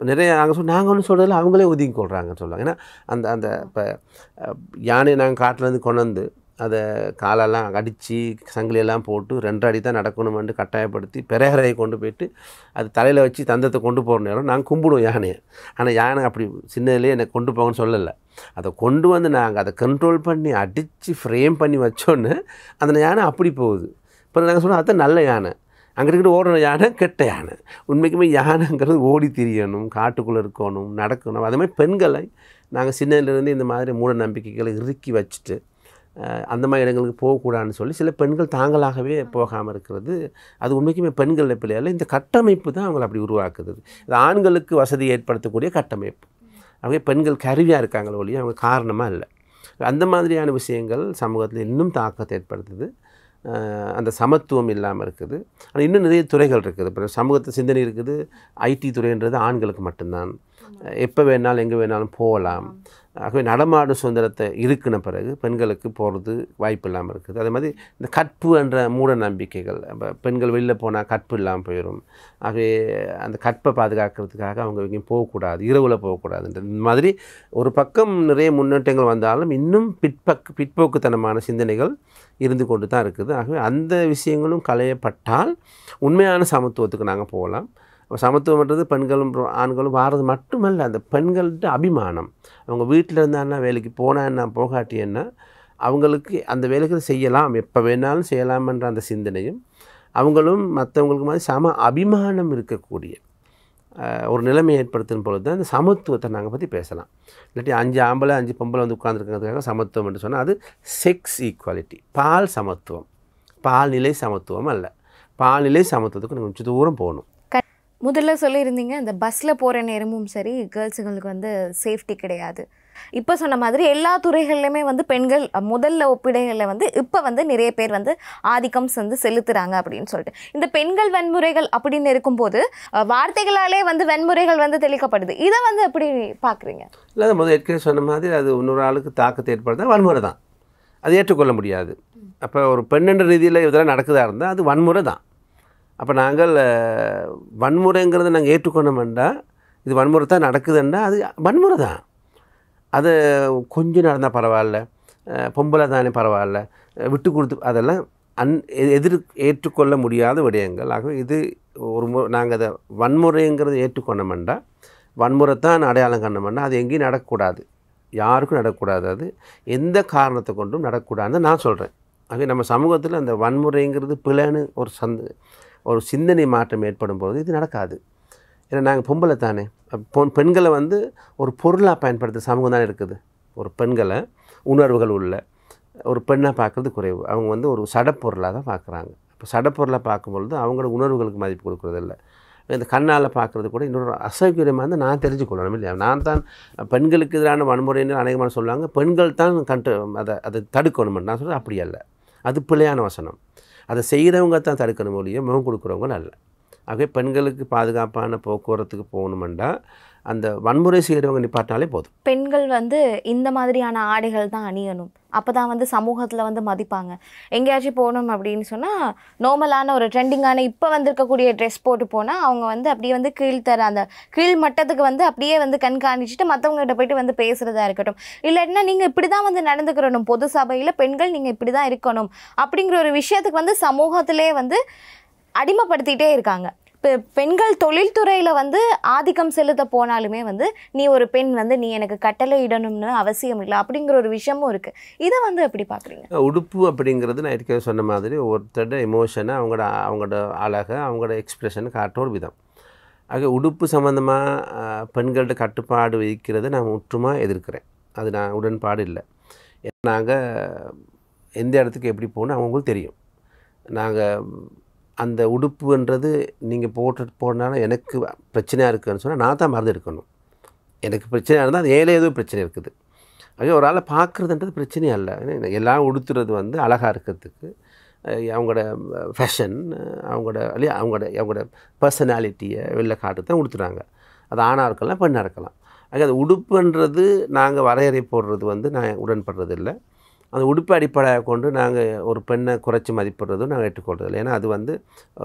நிறைய நாங்கள் ஒன்று சொல்கிறதில்ல, அவங்களே ஒதுக்கி கொள்கிறாங்கன்னு சொல்லுவாங்க. ஏன்னா அந்த அந்த இப்போ யானை நாங்கள் காட்டிலேருந்து கொண்டு வந்து அதை காலெல்லாம் அடித்து சங்கிலியெல்லாம் போட்டு 2 அடி தான் நடக்கணுமென்று கட்டாயப்படுத்தி பெரேகரையை கொண்டு போய்ட்டு அது தலையில் வச்சு தந்தத்தை கொண்டு போகிற நேரம் நாங்கள் கும்பிடுவோம் யானையை. ஆனால் யானை அப்படி சின்னதுலேயே என்னை கொண்டு போங்கன்னு சொல்லலை. அதை கொண்டு வந்து நாங்கள் அதை கண்ட்ரோல் பண்ணி அடித்து ஃப்ரேம் பண்ணி வச்சோன்னு அந்த யானை அப்படி போகுது. இப்போ நாங்கள் சொன்னோம் அதுதான் நல்ல யானை, அங்கே இருக்கிற ஓடுற யானை கெட்ட யானை. உண்மைக்குமே யானைங்கிறது ஓடி திரியணும், காட்டுக்குள்ளே இருக்கணும், நடக்கணும். அதே மாதிரி பெண்களை நாங்கள் சின்னதுலேருந்து இந்த மாதிரி மூட நம்பிக்கைகளை இறுக்கி வச்சுட்டு அந்த மாதிரி இடங்களுக்கு போகக்கூடாதுன்னு சொல்லி சில பெண்கள் தாங்களாகவே போகாமல் இருக்கிறது. அது உண்மைக்குமே பெண்கள் பிள்ளையால் இந்த கட்டமைப்பு தான் அவங்களை அப்படி உருவாக்குது. இது ஆண்களுக்கு வசதி ஏற்படுத்தக்கூடிய கட்டமைப்பு. அவங்க பெண்கள் கருவியாக இருக்காங்களோ ஒழிய அவங்க காரணமாக இல்லை. அந்த மாதிரியான விஷயங்கள் சமூகத்தில் இன்னும் தாக்கத்தை ஏற்படுத்துது. அந்த சமத்துவம் இல்லாமல் இருக்குது. ஆனால் இன்னும் நிறைய துறைகள் இருக்குது. இப்போ சமூகத்து சிந்தனை இருக்குது. ஐடி துறைன்றது ஆண்களுக்கு மட்டும்தான், எப்போ வேணாலும் எங்கே வேணாலும் போகலாம். ஆகவே நடமாடும் சுதந்திரத்தை இருக்குன பிறகு பெண்களுக்கு போகிறது வாய்ப்பு இல்லாமல் இருக்குது. அதே மாதிரி இந்த கற்பு என்ற மூட நம்பிக்கைகள், பெண்கள் வெளியில் போனால் கற்பு இல்லாமல் போயிடும். ஆகவே அந்த கற்பை பாதுகாக்கிறதுக்காக அவங்க எங்கேயும் போகக்கூடாது, இரவில் போகக்கூடாதுன்ற இந்த மாதிரி ஒரு பக்கம் நிறைய முன்னேற்றங்கள் வந்தாலும் இன்னும் பிற்போக்குத்தனமான சிந்தனைகள் இருந்து கொண்டு தான் இருக்குது. ஆகவே அந்த விஷயங்களும் களையப்பட்டால் உண்மையான சமத்துவத்துக்கு நாங்கள் போகலாம். சமத்துவம்ன்றது பெண்களும் ஆண்களும் வாரது மட்டுமல்ல, அந்த பெண்கள்கிட்ட அபிமானம். அவங்க வீட்டில் இருந்தான்னா வேலைக்கு போனான்னா போகாட்டின்னா அவங்களுக்கு அந்த வேலைகளை செய்யலாம், எப்போ வேணாலும் செய்யலாம்ன்ற அந்த சிந்தனையும் அவங்களும் மற்றவங்களுக்கு மாதிரி சம அபிமானம் இருக்கக்கூடிய ஒரு நிலைமை ஏற்படுத்தும் பொழுது தான் அந்த சமத்துவத்தை நாங்கள் பற்றி பேசலாம். இல்லாட்டி 5 ஆம்பளை 5 பொம்பளை வந்து உட்கார்ந்துருக்கிறதுக்காக சமத்துவம் என்று சொன்னால் அது செக்ஸ் ஈக்குவாலிட்டி, பால் சமத்துவம். பால்நிலை சமத்துவம் அல்ல. பால்நிலை சமத்துவத்துக்கு நீங்கள் கொஞ்சம் தூரம் போகணும். முதல்ல சொல்லியிருந்தீங்க இந்த பஸ்ஸில் போகிற நேரமும் சரி கேர்ள்ஸுங்களுக்கு வந்து சேஃப்டி கிடையாது. இப்போ சொன்ன மாதிரி எல்லா துறைகள்லையுமே வந்து பெண்கள் முதல்ல ஒப்பிடைகளில் வந்து இப்போ வந்து நிறைய பேர் வந்து ஆதிக்கம் வந்து செலுத்துகிறாங்க அப்படின்னு சொல்லிட்டு இந்த பெண்கள் வன்முறைகள் அப்படின்னு இருக்கும்போது வார்த்தைகளாலே வந்து வன்முறைகள் வந்து தெளிக்கப்படுது. இதை வந்து எப்படி பார்க்குறீங்க? இல்லை, முதல் ஏற்கனவே சொன்ன மாதிரி அது இன்னொரு ஆளுக்கு தாக்கத்தை ஏற்படுத்த வன்முறை தான், அது ஏற்றுக்கொள்ள முடியாது. அப்போ ஒரு பெண்ணென்ற ரீதியில் இதெல்லாம் நடக்குதா இருந்தால் அது வன்முறை தான். அப்போ நாங்கள் வன்முறைங்கிறத நாங்கள் ஏற்றுக்கொண்டோம்னா இது வன்முறை தான் நடக்குதுன்னா அது வன்முறை தான். அது கொஞ்சம் நடந்தால் பரவாயில்ல, பொம்பளை தானே பரவாயில்ல, விட்டு கொடுத்து அதெல்லாம் ஏற்றுக்கொள்ள முடியாத விடயங்கள். ஆகவே இது ஒரு நாங்கள் அதை வன்முறைங்கிறத ஏற்றுக்கொண்டோம்னா வன்முறை தான் அடையாளம் கண்டோம்னா அது எங்கேயும் நடக்கக்கூடாது, யாருக்கும் நடக்கக்கூடாது, அது எந்த காரணத்தை கொண்டும் நடக்கக்கூடாதுன்னு நான் சொல்கிறேன். ஆகவே நம்ம சமூகத்தில் அந்த வன்முறைங்கிறது பிள்ளைன்னு ஒரு சிந்தனை மாற்றம் ஏற்படும் போது இது நடக்காது. ஏன்னா நாங்கள் பொம்பளை தானே, பெண்களை வந்து ஒரு பொருளாக பயன்படுத்த சமூகம் தானே இருக்குது. ஒரு பெண்களை உணர்வுகள் உள்ள ஒரு பெண்ணாக பார்க்குறது குறைவு. அவங்க வந்து ஒரு சடப்பொருளாக தான் பார்க்குறாங்க. இப்போ சடப்பொருளாக பார்க்கும்பொழுது அவங்களோட உணர்வுகளுக்கு மதிப்பு கொடுக்குறதில்ல. இந்த கண்ணால் பார்க்குறது கூட இன்னொரு அசௌகரியமாக இருந்தால் நான் தெரிஞ்சுக்கொள்ளணும் இல்லையா. நான் தான் பெண்களுக்கு எதிரான வன்முறைன்னு அநேகமாக சொல்லுவாங்க, பெண்கள் தான் அதை தடுக்கணும்னு நான் சொல்கிறேன். அப்படி அல்ல, அது பிழையான வசனம். அதை செய்கிறவங்க தான் தடுக்கணும் ஒழிய முகம் கொடுக்குறவங்க அல்ல. ஆகவே பெண்களுக்கு பாதுகாப்பான போக்குவரத்துக்கு போகணுமெண்டா அந்த வன்முறை செய்கிறவங்க நிப்பாட்டினாலே போதும். பெண்கள் வந்து இந்த மாதிரியான ஆடைகள் தான் அணியணும், அப்போ தான் வந்து சமூகத்தில் வந்து மதிப்பாங்க. எங்கேயாச்சும் போகணும் அப்படின்னு சொன்னால் நார்மலான ஒரு ட்ரெண்டிங்கான இப்போ வந்திருக்கக்கூடிய ட்ரெஸ் போட்டு போனால் அவங்க வந்து அப்படியே வந்து அந்த கீழ் மட்டத்துக்கு வந்து அப்படியே வந்து கண்காணிச்சுட்டு மற்றவங்ககிட்ட போய்ட்டு வந்து பேசுகிறதா இருக்கட்டும். இல்லைன்னா நீங்கள் இப்படி தான் வந்து நடந்துக்கிறணும், பொது சபையில் பெண்கள் நீங்கள் இப்படி தான் இருக்கணும் அப்படிங்கிற ஒரு விஷயத்துக்கு வந்து சமூகத்திலே வந்து அடிமைப்படுத்திகிட்டே இருக்காங்க. இப்போ பெண்கள் தொழில்துறையில் வந்து ஆதிக்கம் செலுத்த போனாலுமே வந்து நீ ஒரு பெண் வந்து நீ எனக்கு கட்டளை இடணும்னு அவசியம் இல்லை அப்படிங்கிற ஒரு விஷயமும் இருக்குது. இதை வந்து எப்படி பார்க்குறீங்க? உடுப்பு அப்படிங்கிறது நான் ஏற்கனவே சொன்ன மாதிரி ஒருத்தரோட எமோஷனை அவங்களோட அழகை அவங்களோட எக்ஸ்பிரஷனை காட்டுற ஒரு விதம். ஆக உடுப்பு சம்மந்தமாக பெண்கள்கிட்ட கட்டுப்பாடு விதிக்கிறத நான் முற்றுமாக எதிர்க்கிறேன். அது நான் உடன்பாடு இல்லை. நாங்கள் எந்த இடத்துக்கு எப்படி போகணும் அவங்களுக்கு தெரியும். நாங்கள் அந்த உடுப்புன்றது நீங்கள் போனாலும் எனக்கு பிரச்சனையாக இருக்குதுன்னு சொன்னால் நான் தான் மருந்து எடுக்கணும். எனக்கு பிரச்சனையாக இருந்தால் அது ஏதோ பிரச்சனை இருக்குது. ஆகவே ஒரு ஆளை பார்க்குறதுன்றது பிரச்சனையே இல்லை. எல்லாம் உடுத்துறது வந்து அழகாக இருக்கிறதுக்கு, அவங்களோட ஃபேஷன், அவங்களோட பர்சனாலிட்டியை வெளில காட்டு தான் உடுத்துறாங்க. அது ஆணாக இருக்கலாம், பெண்ணாக இருக்கலாம். ஆக அது உடுப்புன்றது நாங்கள் வரையறை போடுறது வந்து நான் உடன்படுறது இல்லை. அந்த உடுப்பு அடிப்படையாக கொண்டு நாங்கள் ஒரு பெண்ணை குறைச்சி மதிப்பிடுறதும் நாங்கள் ஏற்றுக்கொள்றதில்லை. ஏன்னா அது வந்து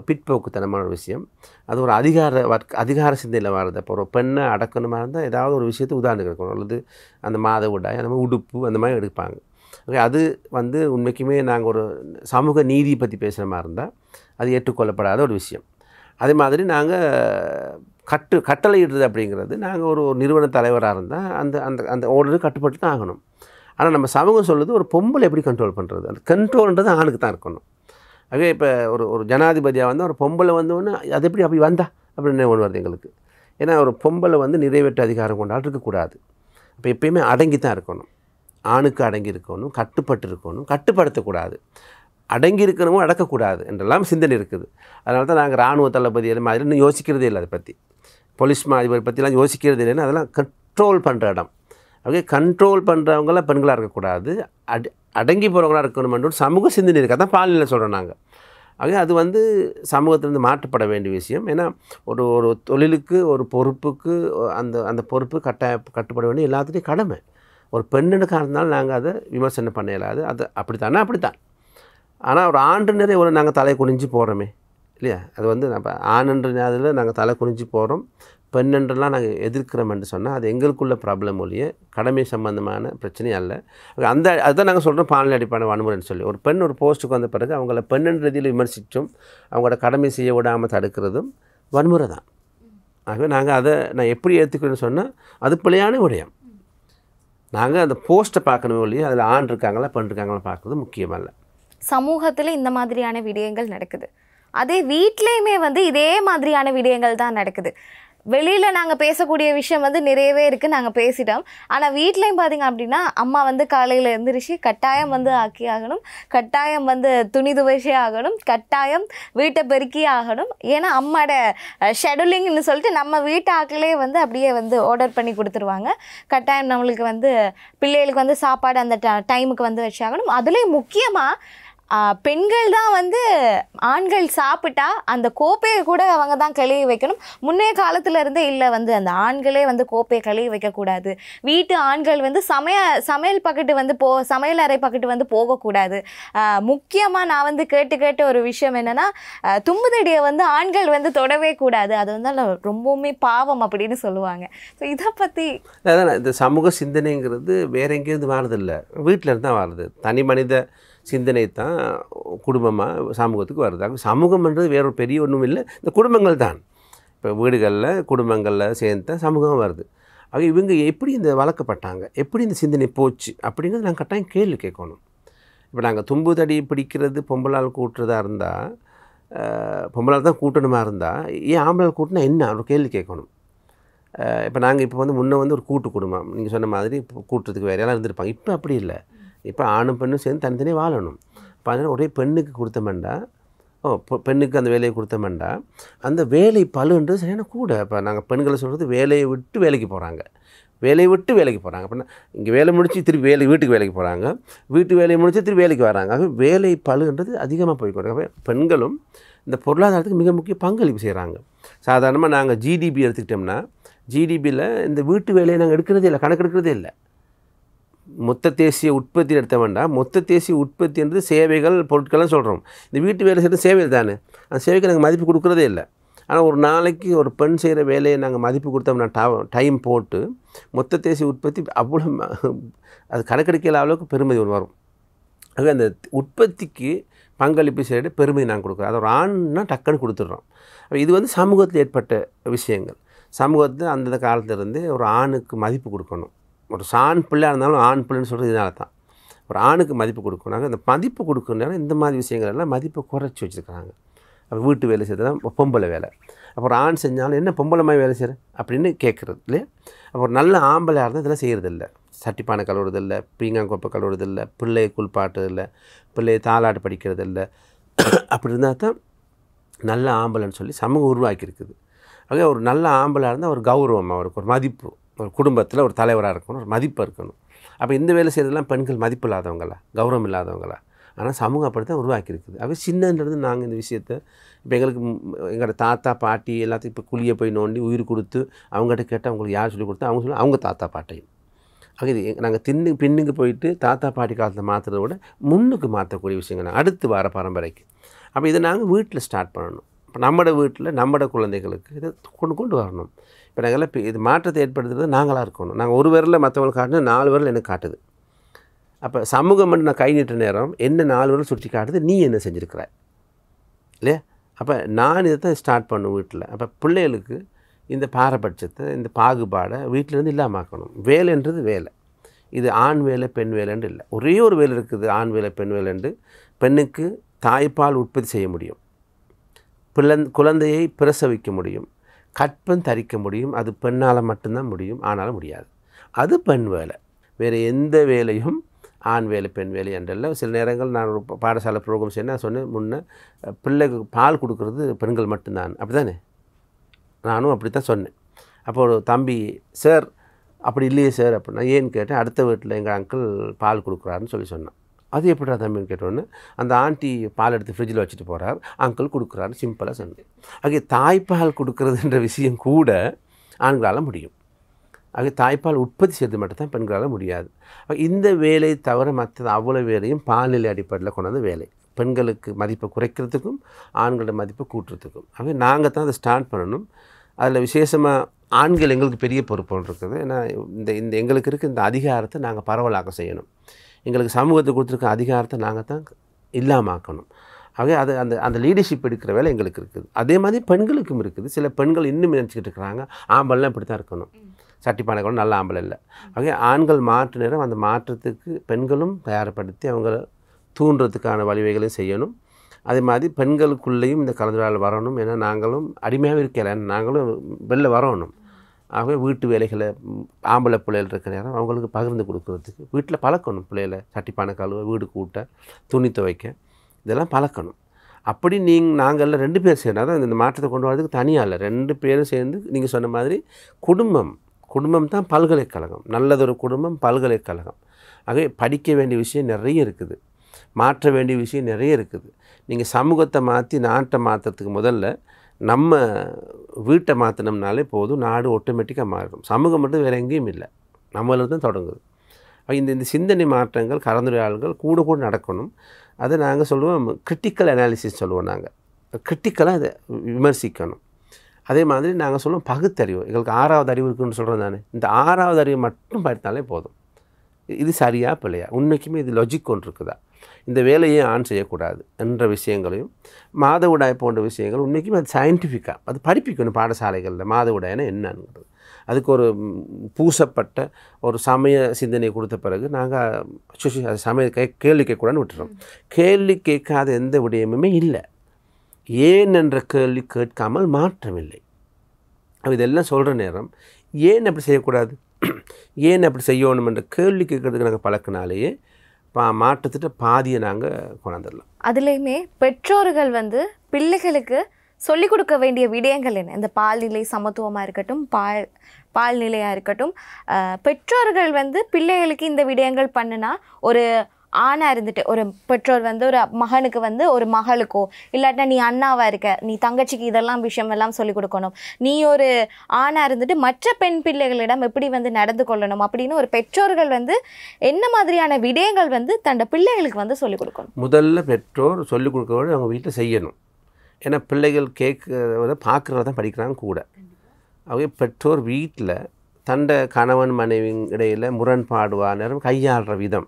பிற்போக்குத்தனமான ஒரு விஷயம். அது ஒரு அதிகார சிந்தையில் வர்றது. அப்போ ஒரு பெண்ணை அடக்கணுமா இருந்தால் ஏதாவது ஒரு விஷயத்தை உதாரணம் இருக்கணும், அல்லது அந்த மாதவிடாய் அந்த மாதிரி உடுப்பு அந்த மாதிரி எடுப்பாங்க. ஓகே, அது வந்து உண்மைக்குமே நாங்கள் ஒரு சமூக நீதி பற்றி பேசுகிற மாதிரி இருந்தால் அது ஏற்றுக்கொள்ளப்படாத ஒரு விஷயம். அதே மாதிரி நாங்கள் கட்டளையிடுறது அப்படிங்கிறது நாங்கள் ஒரு நிறுவன தலைவராக இருந்தால் அந்த அந்த அந்த ஆர்டருக்கு கட்டுப்பட்டு தான் ஆகணும். ஆனால் நம்ம சமூகம் சொல்லுது ஒரு பொம்பளை எப்படி கண்ட்ரோல் பண்ணுறது, அந்த கண்ட்ரோல்ன்றது ஆணுக்கு தான் இருக்கணும். ஆகவே இப்போ ஒரு ஜனாதிபதியாக வந்து ஒரு பொம்பளை வந்தோன்னு அது எப்படி அப்படி வந்தா அப்படின்னு ஒன்று வருது எங்களுக்கு. ஏன்னா ஒரு பொம்பளை வந்து நிறைவேற்ற அதிகாரம் கொண்டால் இருக்கக்கூடாது. இப்போ எப்பயுமே அடங்கி தான் இருக்கணும். ஆணுக்கு அடங்கி இருக்கணும், கட்டுப்பட்டு இருக்கணும், கட்டுப்படுத்தக்கூடாது. அடங்கி இருக்கணுமோ அடக்கக்கூடாது என்றெல்லாம் சிந்தனை இருக்குது. அதனால தான் நாங்கள் இராணுவ தளபதி அது மாதிரி இன்னும் யோசிக்கிறதே இல்லை. அதை பற்றி போலீஸ் அதிபர் பற்றிலாம் யோசிக்கிறதே இல்லைன்னு அதெல்லாம் கண்ட்ரோல் பண்ணுற இடம். ஓகே, கண்ட்ரோல் பண்ணுறவங்களாம் பெண்களாக இருக்கக்கூடாது, அடங்கி போகிறவங்களாக இருக்கணுமென்ற ஒரு சமூக சிந்தனை இருக்குது. அதான் பாலியலை சொல்கிறோம் நாங்கள். ஆக அது வந்து சமூகத்திலேருந்து மாற்றப்பட வேண்டிய விஷயம். ஏன்னா ஒரு தொழிலுக்கு ஒரு பொறுப்புக்கு அந்த பொறுப்பு கட்டுப்பட வேண்டிய எல்லாத்துலேயும் கடமை. ஒரு பெண்ணுக்காக இருந்தாலும் நாங்கள் அதை விமர்சனம் பண்ண இயலாது. அது அப்படித்தானே அப்படித்தான். ஆனால் ஒரு ஆண்டு ஒரு நாங்கள் தலை குனிஞ்சு போகிறோமே இல்லையா, அது வந்து நம்ம ஆணுன்ற அதில் நாங்கள் தலை குனிஞ்சு போகிறோம், பெண்ணென்றெல்லாம் நாங்கள் எதிர்க்கிறோம் என்று சொன்னால் அது எங்களுக்குள்ள ப்ராப்ளம் ஒழிய கடமை சம்பந்தமான பிரச்சனை அல்ல. அதுதான் நாங்கள் சொல்கிறோம் பாலியல் அடிப்படையான வன்முறைன்னு சொல்லி. ஒரு பெண் ஒரு போஸ்ட்டுக்கு வந்த பிறகு அவங்கள பெண்ணென்ற ரீதியில் விமர்சித்தும் அவங்களோட கடமை செய்ய விடாமல் தடுக்கிறதும் வன்முறை தான். ஆகவே நாங்கள் நான் எப்படி ஏற்றுக்கிறேன்னு சொன்னால் அது பிழையான விடயம். நாங்கள் அந்த போஸ்ட்டை பார்க்கணும் ஒழிய அதில் ஆண் இருக்காங்களா பெண் இருக்காங்களா பார்க்குறது முக்கியமல்ல. சமூகத்தில் இந்த மாதிரியான விடயங்கள் நடக்குது, அதே வீட்லேயுமே வந்து இதே மாதிரியான விடயங்கள் தான் நடக்குது. வெளியில் நாங்கள் பேசக்கூடிய விஷயம் வந்து நிறையவே இருக்குது, நாங்கள் பேசிட்டோம். ஆனால் வீட்லேயும் பார்த்திங்க அப்படின்னா அம்மா வந்து காலையில் எழுந்திரிச்சு கட்டாயம் வந்து ஆக்கி ஆகணும், கட்டாயம் வந்து துணி துவைச்சே ஆகணும், கட்டாயம் வீட்டை பெருக்கி ஆகணும். ஏன்னா அம்மாவோட ஷெடியூலிங்னு சொல்லிட்டு நம்ம வீட்டு ஆக்கிலே வந்து அப்படியே வந்து ஆர்டர் பண்ணி கொடுத்துருவாங்க. கட்டாயம் நம்மளுக்கு வந்து பிள்ளைகளுக்கு வந்து சாப்பாடு அந்த டைமுக்கு வந்து வச்சாகணும். அதுலேயும் முக்கியமாக பெண்கள் தான் வந்து ஆண்கள் சாப்பிட்டா அந்த கோப்பையை கூட அவங்க தான் கழுவி வைக்கணும். முன்னைய காலத்துல இருந்தே இல்லை வந்து அந்த ஆண்களே வந்து கோப்பையை கழுவி வைக்கக்கூடாது, வீட்டு ஆண்கள் வந்து சமையல் பக்கத்து வந்து சமையல் அறை பக்கத்து வந்து போகக்கூடாது. முக்கியமாக நான் வந்து கேட்டு ஒரு விஷயம் என்னன்னா, தும்புதடியை வந்து ஆண்கள் வந்து தொடவே கூடாது, அது வந்து ரொம்பவுமே பாவம் அப்படின்னு சொல்லுவாங்க. ஸோ இதை பற்றி அதான் இந்த சமூக சிந்தனைங்கிறது வேற எங்கேருந்து வாரதில்லை, வீட்டில் இருந்து தான் வாருது. தனி மனித சிந்தனை தான் குடும்பமாக சமூகத்துக்கு வருது. சமூகம்ன்றது வேற ஒரு பெரிய ஒன்றும் இல்லை, இந்த குடும்பங்கள் தான். இப்போ வீடுகளில் குடும்பங்களில் சேர்ந்து தான் சமூகம் வருது. ஆக இவங்க எப்படி இந்த வளர்க்கப்பட்டாங்க, எப்படி இந்த சிந்தனை போச்சு அப்படிங்கிறது நாங்கள் கட்டாயம் கேள்வி கேட்கணும். இப்போ நாங்கள் தும்பு தடி பிடிக்கிறது பொம்பளால் கூட்டுறதா இருந்தால், பொம்பளால் தான் கூட்டணுமா இருந்தால் ஏன் ஆம்பளால் கூட்டினா என்ன ஒரு கேள்வி கேட்கணும். இப்போ நாங்கள் இப்போ வந்து முன்னே வந்து ஒரு கூட்டு குடும்பம் நீங்கள் சொன்ன மாதிரி கூட்டுறதுக்கு வேறு எல்லாம் இருந்திருப்பாங்க. இப்போ அப்படி இல்லை. இப்போ ஆணும் பெண்ணும் சேர்ந்து தனித்தனியாக வாழணும். இப்போ அதனால் ஒரே பெண்ணுக்கு கொடுத்தமெண்டா, பெண்ணுக்கு அந்த வேலையை கொடுத்தமெண்டா அந்த வேலை பழுன்றது சரியான கூட. இப்போ நாங்கள் பெண்களை சொல்கிறது வேலையை விட்டு வேலைக்கு போகிறாங்க, வேலையை விட்டு வேலைக்கு போகிறாங்க. அப்படின்னா இங்கே வேலை முடித்து திருப்பி வீட்டுக்கு வேலைக்கு போகிறாங்க, வீட்டு வேலையை முடித்து திருப்பி வேலைக்கு வராங்க. ஆக வேலை பழுன்றது அதிகமாக போய்க்கொடுங்க. பெண்களும் இந்த பொருளாதாரத்துக்கு மிக முக்கிய பங்களிப்பு செய்கிறாங்க. சாதாரணமாக நாங்கள் ஜிடிபி எடுத்துக்கிட்டோம்னா, ஜிடிபியில் இந்த வீட்டு வேலையை நாங்கள் எடுக்கிறதே இல்லை, கணக்கு எடுக்கிறதே இல்லை. மொத்த தேசிய உற்பத்தி எடுத்த வேண்டாம், மொத்த தேசிய உற்பத்தி என்று சேவைகள் பொருட்கள்லாம் சொல்கிறோம். இந்த வீட்டு வேலை செய்கிறது சேவைகள் தானே, அந்த சேவைக்கு நாங்கள் மதிப்பு கொடுக்குறதே இல்லை. ஆனால் ஒரு நாளைக்கு ஒரு பெண் செய்கிற வேலையை நாங்கள் மதிப்பு கொடுத்தோம்னா டைம் போட்டு மொத்த தேசிய உற்பத்தி அவ்வளோ அது கணக்கெடுக்கிற அளவுக்கு பெருமதி ஒன்று வரும். ஆக அந்த உற்பத்திக்கு பங்களிப்பு செய்கிற பெருமதி நாங்கள் கொடுக்குறோம். அது ஒரு ஆண்னா டக்குன்னு கொடுத்துட்றோம். இது வந்து சமூகத்தில் ஏற்பட்ட விஷயங்கள். சமூகத்தில் அந்தந்த காலத்திலேருந்து ஒரு ஆணுக்கு மதிப்பு கொடுக்கணும். ஒரு ஆண் பிள்ளையாக இருந்தாலும் ஆண் பிள்ளைன்னு சொல்கிறது இதனால தான். ஒரு ஆணுக்கு மதிப்பு கொடுக்கணும். இந்த மதிப்பு கொடுக்கணுன்னா இந்த மாதிரி விஷயங்கள் எல்லாம் மதிப்பை குறைச்சி வச்சுருக்காங்க. அப்போ வீட்டு வேலை செய்கிறது தான் பொம்பளை வேலை. அப்புறம் ஆண் செஞ்சாலும் என்ன பொம்பளை மாதிரி வேலை செய்கிற அப்படின்னு கேட்குறது இல்லையா. அப்புறம் நல்ல ஆம்பளையாக இருந்தால் இதெல்லாம் செய்கிறதில்ல. சட்டிப்பானை கழுவுறதில்லை, பீங்காங்கொப்பை கழுவுறதில்லை, பிள்ளையை குளிப்பாட்டுறதில்லை, பிள்ளையை தாலாட்டு படிக்கிறதில்லை. அப்படி இருந்தால் தான் நல்ல ஆம்பளைன்னு சொல்லி சமூகம் உருவாக்கியிருக்குது. ஆக ஒரு நல்ல ஆம்பளாக இருந்தால் ஒரு கௌரவம், அவருக்கு ஒரு மதிப்பு, ஒரு குடும்பத்தில் ஒரு தலைவராக இருக்கணும், ஒரு மதிப்பு இருக்கணும். அப்போ இந்த வேலை செய்கிறதுலாம் பெண்கள் மதிப்பு இல்லாதவங்களா, கௌரவம் இல்லாதவங்களா? ஆனால் சமூகம் அப்படி தான் உருவாக்கியிருக்குது. அப்போ சின்னன்றது நாங்கள் இந்த விஷயத்தை இப்போ எங்களுக்கு எங்களோட தாத்தா பாட்டி எல்லாத்தையும் இப்போ குழியை போய் நோண்டி உயிர் கொடுத்து அவங்ககிட்ட கேட்டால் அவங்களுக்கு யார் சொல்லிக் கொடுத்தா அவங்க சொல்ல அவங்க தாத்தா பாட்டையும். ஆக இது நாங்கள் பின்னுக்கு போயிட்டு தாத்தா பாட்டி காலத்தை மாற்றுறத விட முன்னுக்கு மாற்றக்கூடிய விஷயங்கள் அடுத்து வர பரம்பரைக்கு. அப்போ இதை நாங்கள் வீட்டில் ஸ்டார்ட் பண்ணணும். இப்போ நம்மளோட வீட்டில் நம்மளோட குழந்தைகளுக்கு இதை கொண்டு வரணும். இப்போ நாங்கள்லாம் இப்போ இது மாற்றத்தை ஏற்படுத்துறது நாங்களாக இருக்கணும். நாங்கள் ஒரு விரலில் மற்றவங்களுக்கு காட்டினா 4 விரல் எனக்கு காட்டுது. அப்போ சமூகம் மட்டும் நான் கை நீட்ட நேரம் என்ன 4 விரல் சுற்றி காட்டுது, நீ என்ன செஞ்சுருக்கிற இல்லையா. அப்போ நான் இதை தான் ஸ்டார்ட் பண்ணும் வீட்டில். அப்போ பிள்ளைகளுக்கு இந்த பாரபட்சத்தை, இந்த பாகுபாடை வீட்டிலேருந்து இல்லாமக்கணும். வேலைன்றது வேலை, இது ஆண் வேலை பெண் வேலைன்னு இல்லை. ஒரே ஒரு வேலை இருக்குது, ஆண் வேலை பெண் வேலைன்று. பெண்ணுக்கு தாய்ப்பால் உற்பத்தி செய்ய முடியும், குழந்தையை பிரசவிக்க முடியும், கற்பம் தரிக்க முடியும். அது பெண்ணால் மட்டும்தான் முடியும், ஆனாலும் முடியாது. அது பெண் வேலை. வேறு எந்த வேலையும் ஆண் வேலை பெண் வேலை என்றல்ல. சில நேரங்கள் நான் ஒரு பாடசாலை ப்ரோக்ராம் செய்ய நான் சொன்னேன் முன்னே, பிள்ளைக்கு பால் கொடுக்குறது பெண்கள் மட்டும்தான். அப்படி தானே, நானும் அப்படி தான் சொன்னேன். அப்போ ஒரு தம்பி, சார் அப்படி இல்லையே சார் அப்படின்னா ஏன்னு கேட்டேன். அடுத்த வீட்டில் எங்கள் அங்கிள் பால் கொடுக்குறாருன்னு சொன்னான். அது எப்படிடா தம்பின்னு கேட்டோன்னு, அந்த ஆண்டி பால் எடுத்து ஃப்ரிட்ஜில் வச்சுட்டு போகிறார், அங்கிள் கொடுக்குறாரு, சிம்பிளாக சொன்னேன். ஆகிய தாய்ப்பால் கொடுக்குறதுன்ற விஷயம் கூட ஆண்களால் முடியும். ஆகிய தாய்ப்பால் உற்பத்தி செய்வது மட்டும்தான் பெண்களால் முடியாது. இந்த வேலை தவிர மற்றது அவ்வளோ வேலையும் பால்நிலை அடிப்படையில் கொண்டாந்து வேலை. பெண்களுக்கு மதிப்பை குறைக்கிறதுக்கும் ஆண்களோட மதிப்பை கூட்டுறதுக்கும். ஆகவே நாங்கள் தான் அதை ஸ்டார்ட் பண்ணணும். அதில் விசேஷமாக ஆண்கள் எங்களுக்கு பெரிய பொறுப்பு ஒன்று இருக்குது. ஏன்னா இந்த எங்களுக்கு இருக்க இந்த அதிகாரத்தை நாங்கள் பரவலாக்க செய்யணும். எங்களுக்கு சமூகத்தை கொடுத்துருக்க அதிகாரத்தை நாங்கள் தான் இல்லாமாக்கணும். ஆகவே அது அந்த லீடர்ஷிப் எடுக்கிற வேலை எங்களுக்கு இருக்குது. அதே மாதிரி பெண்களுக்கும் இருக்குது. சில பெண்கள் இன்னும் நினச்சிக்கிட்டு இருக்கிறாங்க ஆம்பளைலாம் இப்படி தான் இருக்கணும், சட்டிப்பானை கூட நல்ல ஆம்பளை இல்லை. ஆகவே ஆண்கள் மாற்று நேரம் அந்த மாற்றத்துக்கு பெண்களும் தயார்படுத்தி அவங்கள தூண்டுறதுக்கான வழிவகைகளையும் செய்யணும். அதே மாதிரி பெண்களுக்குள்ளேயும் இந்த கலந்துரையாடல் வரணும். ஏன்னா நாங்களும் அடிமையாக இருக்கல, நாங்களும் வெளில வரணும். ஆகவே வீட்டு வேலைகளை ஆம்பளை பிள்ளைகள் இருக்கிற நேரம் அவங்களுக்கு பகிர்ந்து கொடுக்குறதுக்கு வீட்டில் பழக்கணும். பிள்ளைகளை சட்டிப்பானை கழுவ, வீடு கூட்ட, துணி துவைக்க, இதெல்லாம் பழக்கணும். அப்படி நாங்கள் 2 பேர் சேர்ந்தால் தான் இந்த மாற்றத்தை கொண்டு வரதுக்கு தனியாக இல்லை, 2 பேரும் சேர்ந்து நீங்கள் சொன்ன மாதிரி குடும்பம் தான் பல்கலைக்கழகம். நல்லதொரு குடும்பம் பல்கலைக்கழகம். ஆகவே படிக்க வேண்டிய விஷயம் நிறைய இருக்குது. மாற்ற வேண்டிய விஷயம் நிறைய இருக்குது. நீங்கள் சமூகத்தை மாற்றி நாட்டை மாற்றுறதுக்கு முதல்ல நம்ம வீட்டை மாற்றினோம்னாலே போதும், நாடு ஆட்டோமேட்டிக்காக மாறிடும். சமூகம் மட்டும் வேறு எங்கேயும் இல்லை, நம்மள தான் தொடங்குது. இந்த சிந்தனை மாற்றங்கள் கலந்துரையாடல்கள் கூட கூட நடக்கணும். அதை நாங்கள் சொல்லுவோம் கிரிட்டிக்கல் அனாலிசிஸ் சொல்லுவோம். நாங்கள் கிரிட்டிக்கலாக அதை விமர்சிக்கணும். அதே மாதிரி நாங்கள் சொல்லுவோம் பகுத்தறிவு. எங்களுக்கு 6வது அறிவு இருக்குன்னு சொல்கிறோம் தானே, இந்த 6வது அறிவு மட்டும் படித்தாலே போதும். இது சரியா பிள்ளையா, உண்மைக்குமே இது லாஜிக் ஒன்று இருக்குதா, இந்த வேலையை ஆன் செய்யக்கூடாது என்ற விஷயங்களையும், மாதவிடாய் போன்ற விஷயங்கள் உண்மைக்குமே அது சயின்டிஃபிக்காக அது படிப்பிக்கணும் பாடசாலைகளில். மாதவிடாய்னா என்னங்கிறது அதுக்கு ஒரு பூசப்பட்ட ஒரு சமய சிந்தனை கொடுத்த பிறகு நாங்கள் அது சமய கேள்வி கேட்கக்கூடாதுன்னு விட்டுறோம். கேள்வி கேட்காத எந்த விடயமுமே இல்லை. ஏன் என்ற கேள்வி கேட்காமல் மாற்றமில்லை. இதெல்லாம் சொல்கிற நேரம் ஏன் அப்படி செய்யக்கூடாது, ஏன் அப்படி செய்யணும் என்ற கேள்வி கேட்கறதுக்கு நாங்கள் பழக்கினாலேயே மாற்றத்திட்ட பாதியை நாங்கள் கொண்டாந்துடலாம். அதுலேயுமே பெற்றோர்கள் வந்து பிள்ளைகளுக்கு சொல்லிக் கொடுக்க வேண்டிய விடயங்கள் என்ன? இந்த பால்நிலை சமத்துவமாக இருக்கட்டும், பால்நிலையாக இருக்கட்டும், பெற்றோர்கள் வந்து பிள்ளைகளுக்கு இந்த விடயங்கள் பண்ணுனா, ஒரு ஆணாக இருந்துட்டு ஒரு பெற்றோர் வந்து ஒரு மகனுக்கு வந்து ஒரு மகளுக்கோ இல்லாட்டினா நீ அண்ணாவாக இருக்க, நீ தங்கச்சிக்கு இதெல்லாம் விஷயம் எல்லாம் சொல்லிக் கொடுக்கணும், நீ ஒரு ஆணாக இருந்துட்டு மற்ற பெண் பிள்ளைகளிடம் எப்படி வந்து நடந்து கொள்ளணும் அப்படின்னு ஒரு பெற்றோர்கள் வந்து என்ன மாதிரியான விடயங்கள் வந்து தன்னோட பிள்ளைகளுக்கு வந்து சொல்லிக் கொடுக்கணும்? முதல்ல பெற்றோர் சொல்லிக் கொடுக்கறத அவங்க வீட்டில் செய்யணும். ஏன்னா பிள்ளைகள் கேட்குறத பார்க்குறத தான் படிக்கிறாங்க கூட. அவங்க பெற்றோர் வீட்டில் தண்ட கணவன் மனைவி இடையில் முரண்பாடுவா நேரம் கையாளுற விதம்,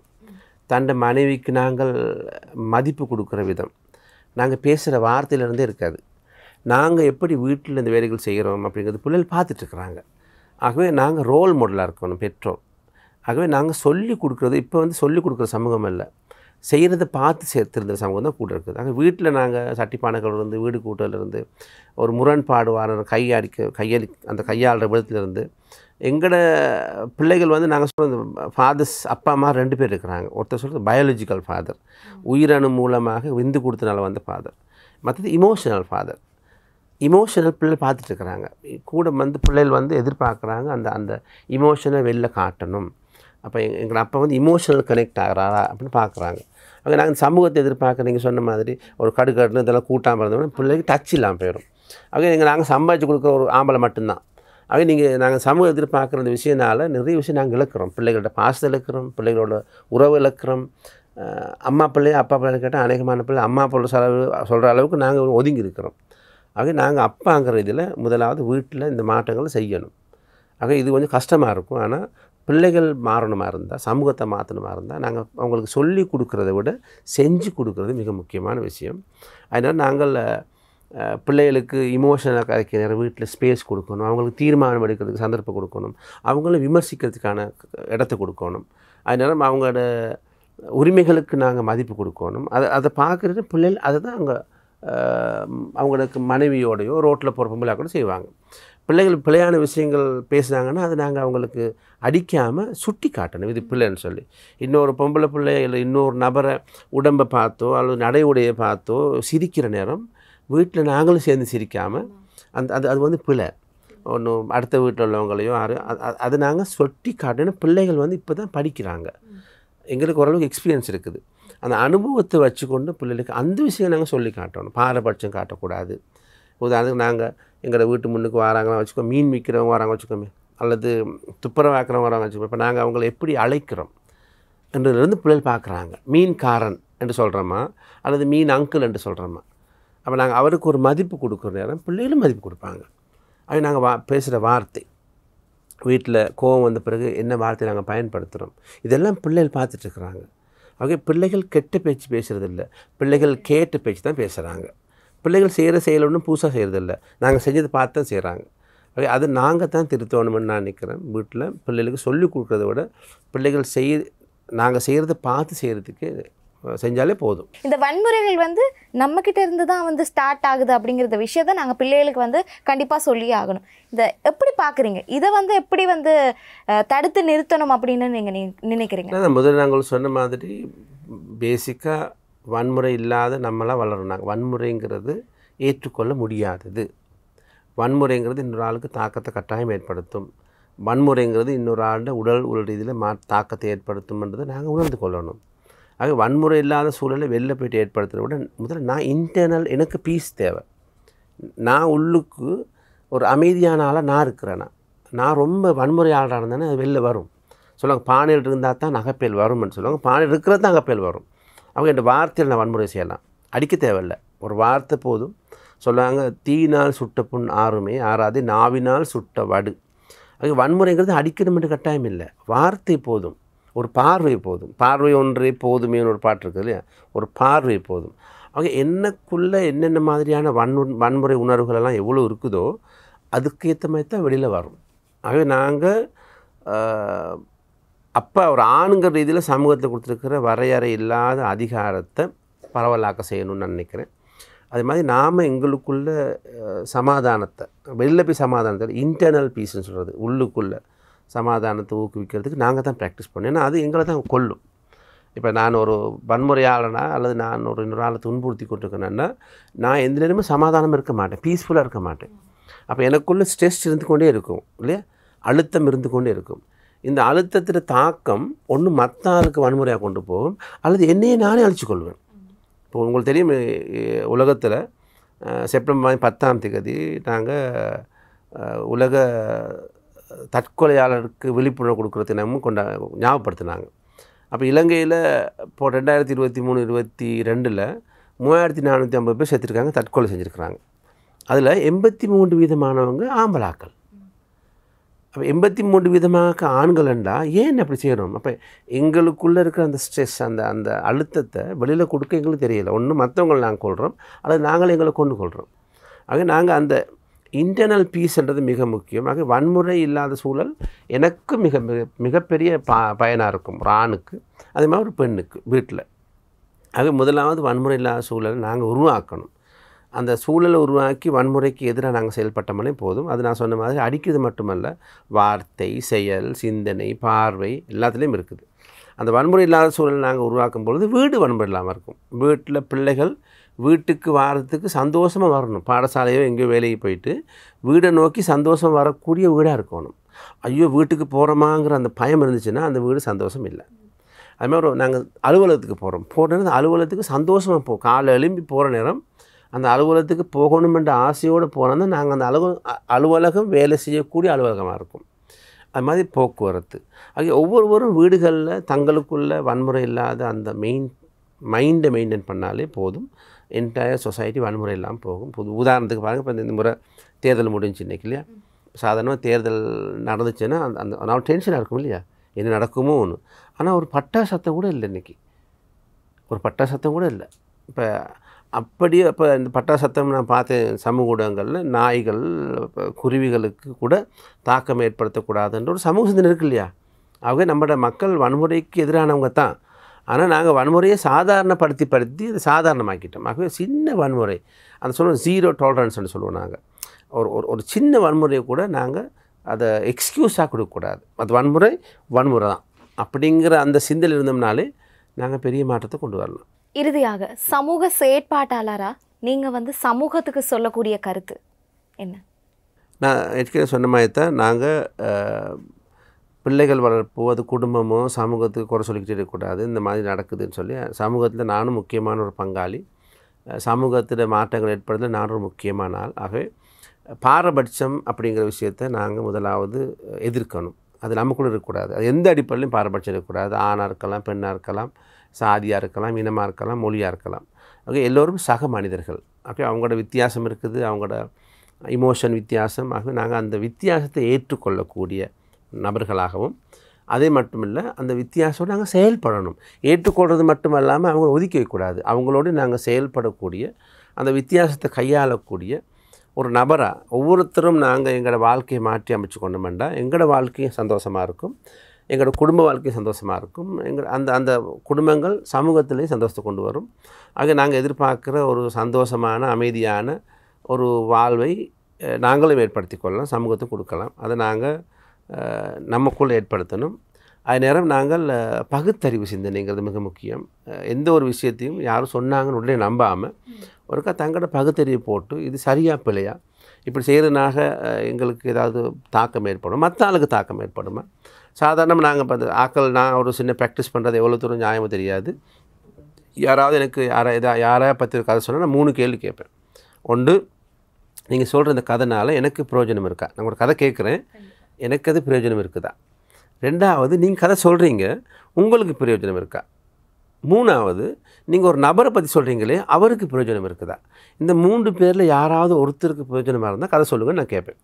தண்ட மனைவிக்கு நாங்கள் மதிப்பு கொடுக்குற விதம், நாங்கள் பேசுகிற வார்த்தையிலேருந்தே இருக்காது. நாங்கள் எப்படி வீட்டில் இந்த வேலைகள் செய்கிறோம் அப்படிங்கிறது பிள்ளைகள் பார்த்துட்ருக்குறாங்க. ஆகவே நாங்கள் ரோல் மாடலாக இருக்கணும் பெற்றோர். ஆகவே நாங்கள் சொல்லிக் கொடுக்குறது இப்போ வந்து சொல்லிக் கொடுக்குற சமூகம் இல்லை, செய்கிறத பார்த்து சேர்த்துருந்த சமூகம் தான் கூட இருக்குது. அங்கே வீட்டில் நாங்கள் சட்டிப்பானைகளிலிருந்து வீடு கூட்டலிருந்து ஒரு முரண்பாடு வர அந்த கையாளுற விதத்துலேருந்து எங்களோட பிள்ளைகள் வந்து நாங்கள் சொல்கிறது ஃபாதர்ஸ் அப்பா அம்மா 2 பேர் இருக்கிறாங்க. ஒருத்தர் சொல்கிறது பயாலஜிக்கல் ஃபாதர், உயிரணு மூலமாக விந்து கொடுத்தனால வந்த ஃபாதர். மற்றது இமோஷனல் ஃபாதர். இமோஷனல் பிள்ளைகள் பார்த்துட்ருக்குறாங்க. கூட வந்து பிள்ளைகள் வந்து எதிர்பார்க்குறாங்க அந்த அந்த இமோஷனை வெளில காட்டணும். அப்போ எங்களை அப்பா வந்து இமோஷனல் கனெக்ட் ஆகிறாரா அப்படின்னு பார்க்குறாங்க. அங்கே நாங்கள் சமூகத்தை எதிர்பார்க்க நீங்கள் சொன்ன மாதிரி ஒரு கடுக்கட்டுன்னு இதெல்லாம் கூட்டாமல் இருந்தோம்னா பிள்ளைக்கு டச் இல்லாமல் போயிடும். அங்கே நாங்கள் சம்பாதிச்சு கொடுக்குற ஒரு ஆம்பளை மட்டும்தான். நாங்கள் சமூகம் எதிர்பார்க்குற இந்த விஷயனால நிறைய விஷயம் நாங்கள் இழக்கிறோம். பிள்ளைகளோட பாசத்தை இழக்கிறோம், பிள்ளைகளோட உறவு இழக்கிறோம். அம்மா பிள்ளை அப்பா பிள்ளை கேட்டால் அநேகமான பிள்ளை அம்மா பிள்ளை சொல்கிற அளவுக்கு நாங்கள் ஒதுங்கி இருக்கிறோம். நாங்கள் அப்பாங்கிற இதில் முதலாவது வீட்டில் இந்த மாற்றங்களை செய்யணும். இது கொஞ்சம் கஷ்டமாக இருக்கும். ஆனால் பிள்ளைகள் மாறணுமா இருந்தால், சமூகத்தை மாற்றணுமா இருந்தால் நாங்கள் அவங்களுக்கு சொல்லி கொடுக்குறத விட செஞ்சு கொடுக்குறது மிக முக்கியமான விஷயம். அதனால் நாங்கள் பிள்ளைகளுக்கு இமோஷனலாக கரைக்கிற நேரம் வீட்டில் ஸ்பேஸ் கொடுக்கணும், அவங்களுக்கு தீர்மானம் எடுக்கிறதுக்கு சந்தர்ப்பம் கொடுக்கணும், அவங்கள விமர்சிக்கிறதுக்கான இடத்த கொடுக்கணும். அதனால் அவங்களோட உரிமைகளுக்கு நாங்கள் மதிப்பு கொடுக்கணும். அதை பார்க்குறது பிள்ளைகள் அதை தான் அவங்களுக்கு மனைவியோடையோ ரோட்டில் போகிற பொம்பளை கூட செய்வாங்க. பிள்ளைகள் பிள்ளையான விஷயங்கள் பேசுனாங்கன்னா அதை நாங்கள் அவங்களுக்கு அடிக்காமல் சுட்டி காட்டணும், இது பிள்ளைன்னு சொல்லி. இன்னொரு பொம்பளை பிள்ளை இல்லை இன்னொரு நபரை உடம்பை பார்த்தோ அல்லது நடை உடையை பார்த்தோ சிரிக்கிற நேரம் வீட்டில் நாங்களும் சேர்ந்து சிரிக்காமல் அது வந்து பிள்ளை ஒன்றும் அடுத்த வீட்டில் உள்ளவங்களையோ அது நாங்கள் சுட்டி காட்டணும். பிள்ளைகள் வந்து இப்போ தான் படிக்கிறாங்க, எங்களுக்கு ஓரளவுக்கு எக்ஸ்பீரியன்ஸ் இருக்குது. அந்த அனுபவத்தை வச்சுக்கொண்டு பிள்ளைகளுக்கு அந்த விஷயம் நாங்கள் சொல்லி காட்டணும். பாரபட்சம் காட்டக்கூடாது. உதாரணத்துக்கு நாங்கள் எங்களோட வீட்டு முன்னுக்கு வராங்கன்னா வச்சுக்கோ, மீன் விற்கிறவங்க வராங்க வச்சுக்கோமே, அல்லது துப்புரவாக்கிறவங்க வராங்க வச்சுக்கோ, இப்போ நாங்கள் அவங்கள எப்படி அழைக்கிறோம் என்றதுலேருந்து பிள்ளைகள் பார்க்குறாங்க. மீன்காரன் என்று சொல்கிறோமா அல்லது மீன் அங்கிள் என்று சொல்கிறோமா. அப்போ நாங்கள் அவருக்கு ஒரு மதிப்பு கொடுக்குற நேரம் பிள்ளைகளும் மதிப்பு கொடுப்பாங்க. நாங்கள் பேசுகிற வார்த்தை, வீட்டில் கோபம் வந்த பிறகு என்ன வார்த்தை நாங்கள் பயன்படுத்துகிறோம், இதெல்லாம் பிள்ளைகள் பார்த்துட்ருக்குறாங்க. பிள்ளைகள் கெட்ட பேச்சு பேசுகிறதில்ல, பிள்ளைகள் கேட்ட பேச்சு தான் பேசுகிறாங்க. பிள்ளைகள் செய்கிற செயல் ஒன்றும் புதுசாக செய்கிறதில்ல, நாங்கள் செஞ்சதை பார்த்து தான் செய்கிறாங்க. அது நாங்கள் தான் திருத்தணும்னு நான் நினைக்கிறேன். வீட்டில் பிள்ளைகளுக்கு சொல்லிக் கொடுக்குறத விட பிள்ளைகள் நாங்கள் செய்கிறத பார்த்து செய்கிறதுக்கு செஞ்சாலே போதும். இந்த வன்முறைகள் வந்து நம்மக்கிட்ட இருந்து தான் வந்து ஸ்டார்ட் ஆகுது அப்படிங்கிற விஷயத்தை நாங்கள் பிள்ளைகளுக்கு வந்து கண்டிப்பாக சொல்லியே ஆகணும். இதை எப்படி பார்க்குறீங்க? இதை வந்து எப்படி வந்து தடுத்து நிறுத்தணும் அப்படின்னு நீங்கள் நினைக்கிறீங்க? முதல்ல நாங்கள் சொன்ன மாதிரி பேசிக்காக வன்முறை இல்லாத நம்மளாம் வளரணும். வன்முறைங்கிறது ஏற்றுக்கொள்ள முடியாதது. வன்முறைங்கிறது இன்னொரு ஆளுக்கு தாக்கத்தை கட்டாயம் ஏற்படுத்தும். வன்முறைங்கிறது இன்னொரு ஆளுடைய உடல் ரீதியில் தாக்கத்தை ஏற்படுத்தும்ன்றதை நாங்கள் உணர்ந்து கொள்ளணும். ஆக வன்முறை இல்லாத சூழலை வெளில போய்ட்டு ஏற்படுத்துகிறத விட முதல்ல நான் இன்டர்னல் எனக்கு பீஸ் தேவை. நான் உள்ளுக்கு ஒரு அமைதியான ஆளாக நான் இருக்கிறேன்னா, நான் ரொம்ப வன்முறை ஆளாக இருந்தேன்னா அது வெளில வரும். சொல்லுவாங்க பானையில் இருந்தால் தான் நகைப்பேல் வரும்னு சொல்லுவாங்க. பானையில் இருக்கிறது தான் நகைப்பேல் வரும். அவங்க என் வார்த்தையில் நான் வன்முறை செய்யலாம், அடிக்க தேவையில்லை, ஒரு வார்த்தை போதும். சொல்லுவாங்க தீயினால் சுட்ட புண் ஆறுமே ஆறாது நாவினால் சுட்ட வடு. அது வன்முறைங்கிறது அடிக்கணும்னு கட்டாயம் இல்லை, வார்த்தை போதும், ஒரு பார்வை போதும். பார்வை ஒன்றே போதுமேன்னு ஒரு பாட்டு இருக்குது இல்லையா, ஒரு பார்வை போதும். அவங்க என்னக்குள்ளே என்னென்ன மாதிரியான வன்முறை உணர்வுகளெல்லாம் எவ்வளோ இருக்குதோ அதுக்கேற்ற மாதிரி தான் வெளியில் வரும். ஆகவே நாங்கள் அப்போ ஒரு ஆணுங்கிற ரீதியில் சமூகத்தில் கொடுத்துருக்கிற வரையறை இல்லாத அதிகாரத்தை பரவலாக்க செய்யணும்னு நான் நினைக்கிறேன். அதே மாதிரி நாம் எங்களுக்குள்ள சமாதானத்தை வெளில போய் சமாதானத்தை இன்டர்னல் பீஸ்ன்னு சொல்கிறது, உள்ளுக்குள்ளே சமாதானத்தை ஊக்குவிக்கிறதுக்கு நாங்கள் தான் ப்ராக்டிஸ் பண்ணோம். ஏன்னா அது எங்களை தான் கொல்லும். இப்போ நான் ஒரு வன்முறையாளனா அல்லது நான் ஒரு இன்னொரு ஆளை துன்புறுத்தி கொண்டிருக்கேன்னா நான் எந்த நேரமும் சமாதானம் இருக்க மாட்டேன், பீஸ்ஃபுல்லாக இருக்க மாட்டேன். அப்போ எனக்குள்ளே ஸ்ட்ரெஸ் இருந்து கொண்டே இருக்கும் இல்லையா, அழுத்தம் இருந்து கொண்டே இருக்கும். இந்த அழுத்தத்தின் தாக்கம் ஒன்று மற்ற ஆளுக்கு வன்முறையாக கொண்டு போகும் அல்லது என்னையே நானே அழிச்சுக்கொள்வேன். இப்போ உங்களுக்கு தெரியும் உலகத்தில் செப்டம்பர் 10 நாங்கள் உலக தற்கொலையாளருக்கு விழிப்புணர்வு கொடுக்குறது நம்ம ஞாபகப்படுத்தினாங்க. அப்போ இலங்கையில் இப்போ 2023-22 3450 பேர் செத்துருக்காங்க, தற்கொலை செஞ்சுருக்கிறாங்க. அதில் 83% ஆம்பளாக்கள். அப்போ 83% ஆண்கள்ண்டா ஏன் அப்படி செய்கிறோம்? அப்போ எங்களுக்குள்ளே இருக்கிற அந்த ஸ்ட்ரெஸ் அந்த அழுத்தத்தை வெளியில் கொடுக்க எங்களுக்கு தெரியலை. ஒன்று மற்றவங்களை நாங்கள் கொள்கிறோம் அல்லது நாங்கள் எங்களை கொண்டு கொள்கிறோம். ஆக நாங்கள் அந்த இன்டர்னல் பீஸ்ன்றது மிக முக்கியம். ஆக வன்முறை இல்லாத சூழல் எனக்கு மிகப்பெரிய பயனாக இருக்கும் ஒரு ஆணுக்கு, அதே மாதிரி ஒரு பெண்ணுக்கு வீட்டில். ஆக முதலாவது வன்முறை இல்லாத சூழலை நாங்கள் உருவாக்கணும். அந்த சூழலை உருவாக்கி வன்முறைக்கு எதிராக நாங்கள் செயல்பட்டோம்னே போதும். அது நான் சொன்ன மாதிரி அடிக்கிறது மட்டுமல்ல, வார்த்தை, செயல், சிந்தனை, பார்வை எல்லாத்துலேயும் இருக்குது. அந்த வன்முறை இல்லாத சூழலை நாங்கள் உருவாக்கும் பொழுது வீடு வன்முறை இல்லாமல் இருக்கும். வீட்டில் பிள்ளைகள் வீட்டுக்கு வாரத்துக்கு சந்தோஷமாக வரணும். பாடசாலையோ எங்கேயோ வேலைக்கு போயிட்டு வீடை நோக்கி சந்தோஷம் வரக்கூடிய வீடாக இருக்கணும். ஐயோ வீட்டுக்கு போகிறோமாங்கிற அந்த பயம் இருந்துச்சுன்னா அந்த வீடு சந்தோஷம் இல்லை. அதுமாதிரி நாங்கள் அலுவலகத்துக்கு போகிறோம் அந்த அலுவலகத்துக்கு சந்தோஷமாக காலை எழும்பி போகிற நேரம் அந்த அலுவலகத்துக்கு போகணுமென்ற ஆசையோடு போனோம்னா நாங்கள் அந்த அலுவலகம் வேலை செய்யக்கூடிய அலுவலகமாக இருக்கும். அது மாதிரி போக்குவரத்து ஆகிய ஒவ்வொருவரும் வீடுகளில் தங்களுக்குள்ள வன்முறை இல்லாத அந்த மைண்டை மெயின்டைன் பண்ணாலே போதும். என்டையர் சொசைட்டி வன்முறை இல்லாமல் போகும். உதாரணத்துக்கு பாருங்கள், இப்போ இந்த முறை தேர்தல் முடிஞ்சு இன்றைக்கி இல்லையா, சாதாரணமாக தேர்தல் நடந்துச்சுன்னா அந்த நான் டென்ஷனாக இருக்கும் இல்லையா, என்ன நடக்குமோ ஒன்று. ஆனால் ஒரு பட்டா சத்தம் கூட இல்லை, இன்றைக்கி ஒரு பட்டா சத்தம் கூட இல்லை. இப்போ அப்படியே இப்போ இந்த பட்டா சத்தம் நான் பார்த்தேன் சமூக ஊடகங்களில், நாய்கள் குருவிகளுக்கு கூட தாக்கம் ஏற்படுத்தக்கூடாதுன்ற ஒரு சமூக சிந்தனை இருக்குது இல்லையா. ஆகவே நம்மளோட மக்கள் வன்முறைக்கு எதிரானவங்க தான். ஆனால் நாங்கள் வன்முறையை சாதாரணப்படுத்தி அதை சாதாரணமாக்கிட்டோம். ஆகவே சின்ன வன்முறை அந்த சொல்லுவோம் ஜீரோ டாலரன்ஸ்னு சொல்லுவோம். நாங்கள் ஒரு சின்ன வன்முறையை கூட நாங்கள் அதை எக்ஸ்கியூஸாக கொடுக்கக்கூடாது. அது வன்முறை தான் அப்படிங்கிற அந்த சிந்தனை இருந்தோம்னாலே நாங்கள் பெரிய மாற்றத்தை கொண்டு வரலாம். இறுதியாக சமூக செயற்பாட்டாளராக நீங்கள் சமூகத்துக்கு சொல்லக்கூடிய கருத்து என்ன? நான் ஏற்கனவே சொன்ன மாதிரி தான் நாங்கள் பிள்ளைகள் வளர்ப்போ அது குடும்பமோ சமூகத்துக்கு குறை சொல்லிக்கிட்டே இருக்கக்கூடாது. இந்த மாதிரி நடக்குதுன்னு சொல்லி சமூகத்தில் நானும் முக்கியமான ஒரு பங்காளி, சமூகத்தில் மாற்றங்கள் ஏற்படுறதுல நானும் ஒரு முக்கியமான ஆள். ஆகவே பாரபட்சம் அப்படிங்கிற விஷயத்தை நாங்கள் முதலாவது எதிர்க்கணும். அது நமக்குள்ள இருக்கக்கூடாது. அது எந்த அடிப்படையிலையும் பாரபட்சம் இருக்கக்கூடாது. ஆணாக இருக்கலாம், பெண்ணாக இருக்கலாம், சாதியாக இருக்கலாம், இனமாக இருக்கலாம், மொழியாக இருக்கலாம். ஓகே, எல்லோரும் சக மனிதர்கள். ஓகே, அவங்களோட வித்தியாசம் இருக்குது, அவங்களோட இமோஷன் வித்தியாசம். ஆகவே நாங்கள் அந்த வித்தியாசத்தை ஏற்றுக்கொள்ளக்கூடிய நபர்களாகவும், அதே மட்டுமில்லை அந்த வித்தியாசத்தோடு நாங்கள் செயல்படணும். ஏற்றுக்கொள்வது மட்டும் இல்லாமல் அவங்கள ஒதுக்கி வைக்கக்கூடாது. அவங்களோடு நாங்கள் செயல்படக்கூடிய, அந்த வித்தியாசத்தை கையாளக்கூடிய ஒரு நபராக ஒவ்வொருத்தரும் நாங்கள் எங்களோட வாழ்க்கையை மாற்றி அமைச்சு கொண்டோம்னா எங்களோட வாழ்க்கையும் சந்தோஷமாக இருக்கும், எங்களோட குடும்ப வாழ்க்கையும் சந்தோஷமாக இருக்கும், அந்த குடும்பங்கள் சமூகத்திலேயும் சந்தோஷத்தை கொண்டு வரும். ஆக நாங்கள் எதிர்பார்க்குற ஒரு சந்தோஷமான அமைதியான ஒரு வாழ்வை நாங்களும் ஏற்படுத்தி கொள்ளலாம், சமூகத்தை கொடுக்கலாம். அதை நாங்கள் நமக்குள்ளே ஏற்படுத்தணும். அதே நேரம் நாங்கள் பகுத்தறிவு சிந்தனைங்கிறது மிக முக்கியம். எந்த ஒரு விஷயத்தையும் யாரும் சொன்னாங்கன்னு உடனே நம்பாமல் ஒருக்கா தங்களோட பகுத்தறிவு போட்டு இது சரியா பிள்ளையா, இப்படி செய்கிறதுனாக எங்களுக்கு ஏதாவது தாக்கம் ஏற்படும், மற்ற ஆளுக்கு தாக்கம் ஏற்படுமா. சாதாரணமாக நாங்கள் இப்போ ஆக்கள் நான் ஒரு சின்ன ப்ராக்டிஸ் பண்ணுறது எவ்வளோ தூரம் நியாயமோ தெரியாது. யாராவது எனக்கு யாரையா பற்றி ஒரு கதை சொன்னால் நான் 3 கேள்வி கேட்பேன். ஒன்று, நீங்கள் சொல்கிற இந்த கதைனால் எனக்கு பிரயோஜனம் இருக்கா? நான் ஒரு கதை கேட்குறேன், எனக்கு அது பிரயோஜனம் இருக்குதா? 2வது, நீங்கள் கதை சொல்கிறீங்க, உங்களுக்கு பிரயோஜனம் இருக்கா? 3வது, நீங்கள் ஒரு நபரை பற்றி சொல்கிறீங்களே, அவருக்கு பிரயோஜனம் இருக்குதா? இந்த 3 பேரில் யாராவது ஒருத்தருக்கு பிரயோஜனமாக இருந்தால் கதை சொல்லுங்கன்னு நான் கேட்பேன்.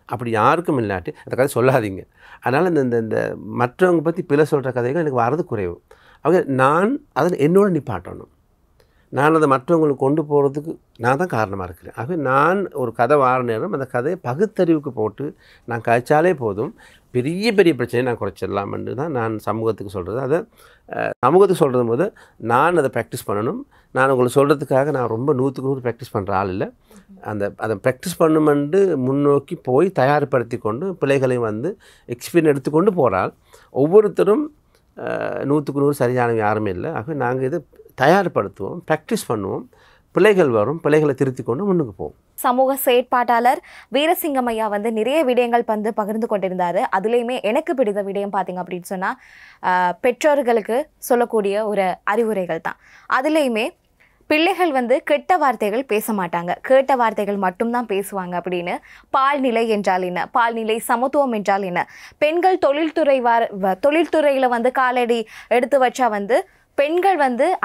அப்படி யாருக்கும் இல்லாட்டி அந்த கதை சொல்லாதீங்க. அதனால் இந்த மற்றவங்க பற்றி பிழை சொல்கிற கதைகள் எனக்கு வரது குறைவு. அவங்க நான் அதை என்னோட நிப்பாட்டணும். நான் அதை மற்றவங்களுக்கு கொண்டு போகிறதுக்கு நான் தான் காரணமாக இருக்கிறேன். ஆகவே நான் ஒரு கதை வார நேரம் அந்த கதையை பகுத்தறிவுக்கு போட்டு நான் கழிச்சாலே போதும், பெரிய பெரிய பிரச்சனையை நான் குறைச்சிடலாம்னு தான் நான் சமூகத்துக்கு சொல்கிறது. அதை சமூகத்துக்கு சொல்கிறது போது நான் அதை ப்ராக்டிஸ் பண்ணணும். நான் உங்களுக்கு சொல்கிறதுக்காக நான் ரொம்ப 100க்கு 100 ப்ராக்டிஸ் பண்ணுற ஆள் இல்லை. அதை ப்ராக்டிஸ் பண்ணுமென்று முன்னோக்கி போய் தயார்படுத்தி கொண்டு பிள்ளைகளை எக்ஸ்பீரியன்ஸ் எடுத்துக்கொண்டு போகிறால் ஒவ்வொருத்தரும் 100க்கு 100 சரியானவங்க யாருமே இல்லை. ஆகவே நாங்கள் இதை தயார்படுத்துவோம், ப்ராக்டிஸ் பண்ணுவோம், பிள்ளைகள் வரும், பிள்ளைகளை திருத்தி கொண்டு முன்னுக்கு போவோம். சமூக செயற்பாட்டாளர் வீரசிங்கம் ஐயா நிறைய விடயங்கள் பகிர்ந்து கொண்டிருந்தார். அதுலேயுமே எனக்கு பிடித்த விடயம் பார்த்தீங்க அப்படின்னு சொன்னால் பெற்றோர்களுக்கு சொல்லக்கூடிய ஒரு அறிவுரைகள் தான். அதுலேயுமே பிள்ளைகள் கெட்ட வார்த்தைகள் பேச மாட்டாங்க, கேட்ட வார்த்தைகள் மட்டும்தான் பேசுவாங்க அப்படின்னு. பால்நிலை என்றால் என்ன, பால்நிலை சமத்துவம் என்றால் என்ன, பெண்கள் தொழில்துறையில் காலடி எடுத்து வச்சா பெண்கள்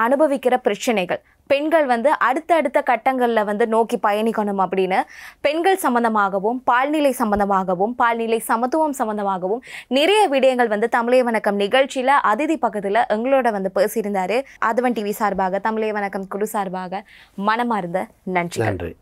அனுபவிக்கிற பிரச்சனைகள், பெண்கள் அடுத்த கட்டங்களில் நோக்கி பயணிக்கணும் அப்படின்னு பெண்கள் சம்பந்தமாகவும் பால்நிலை சம்பந்தமாகவும் பால்நிலை சமத்துவம் சம்பந்தமாகவும் நிறைய விடயங்கள் தமிழே வணக்கம் நிகழ்ச்சியில் அதிதி பக்கத்தில் எங்களோட பேசியிருந்தார். ஆதவன் டிவி சார்பாக, தமிழே வணக்கம் குழு சார்பாக மனமார்ந்த நன்றி.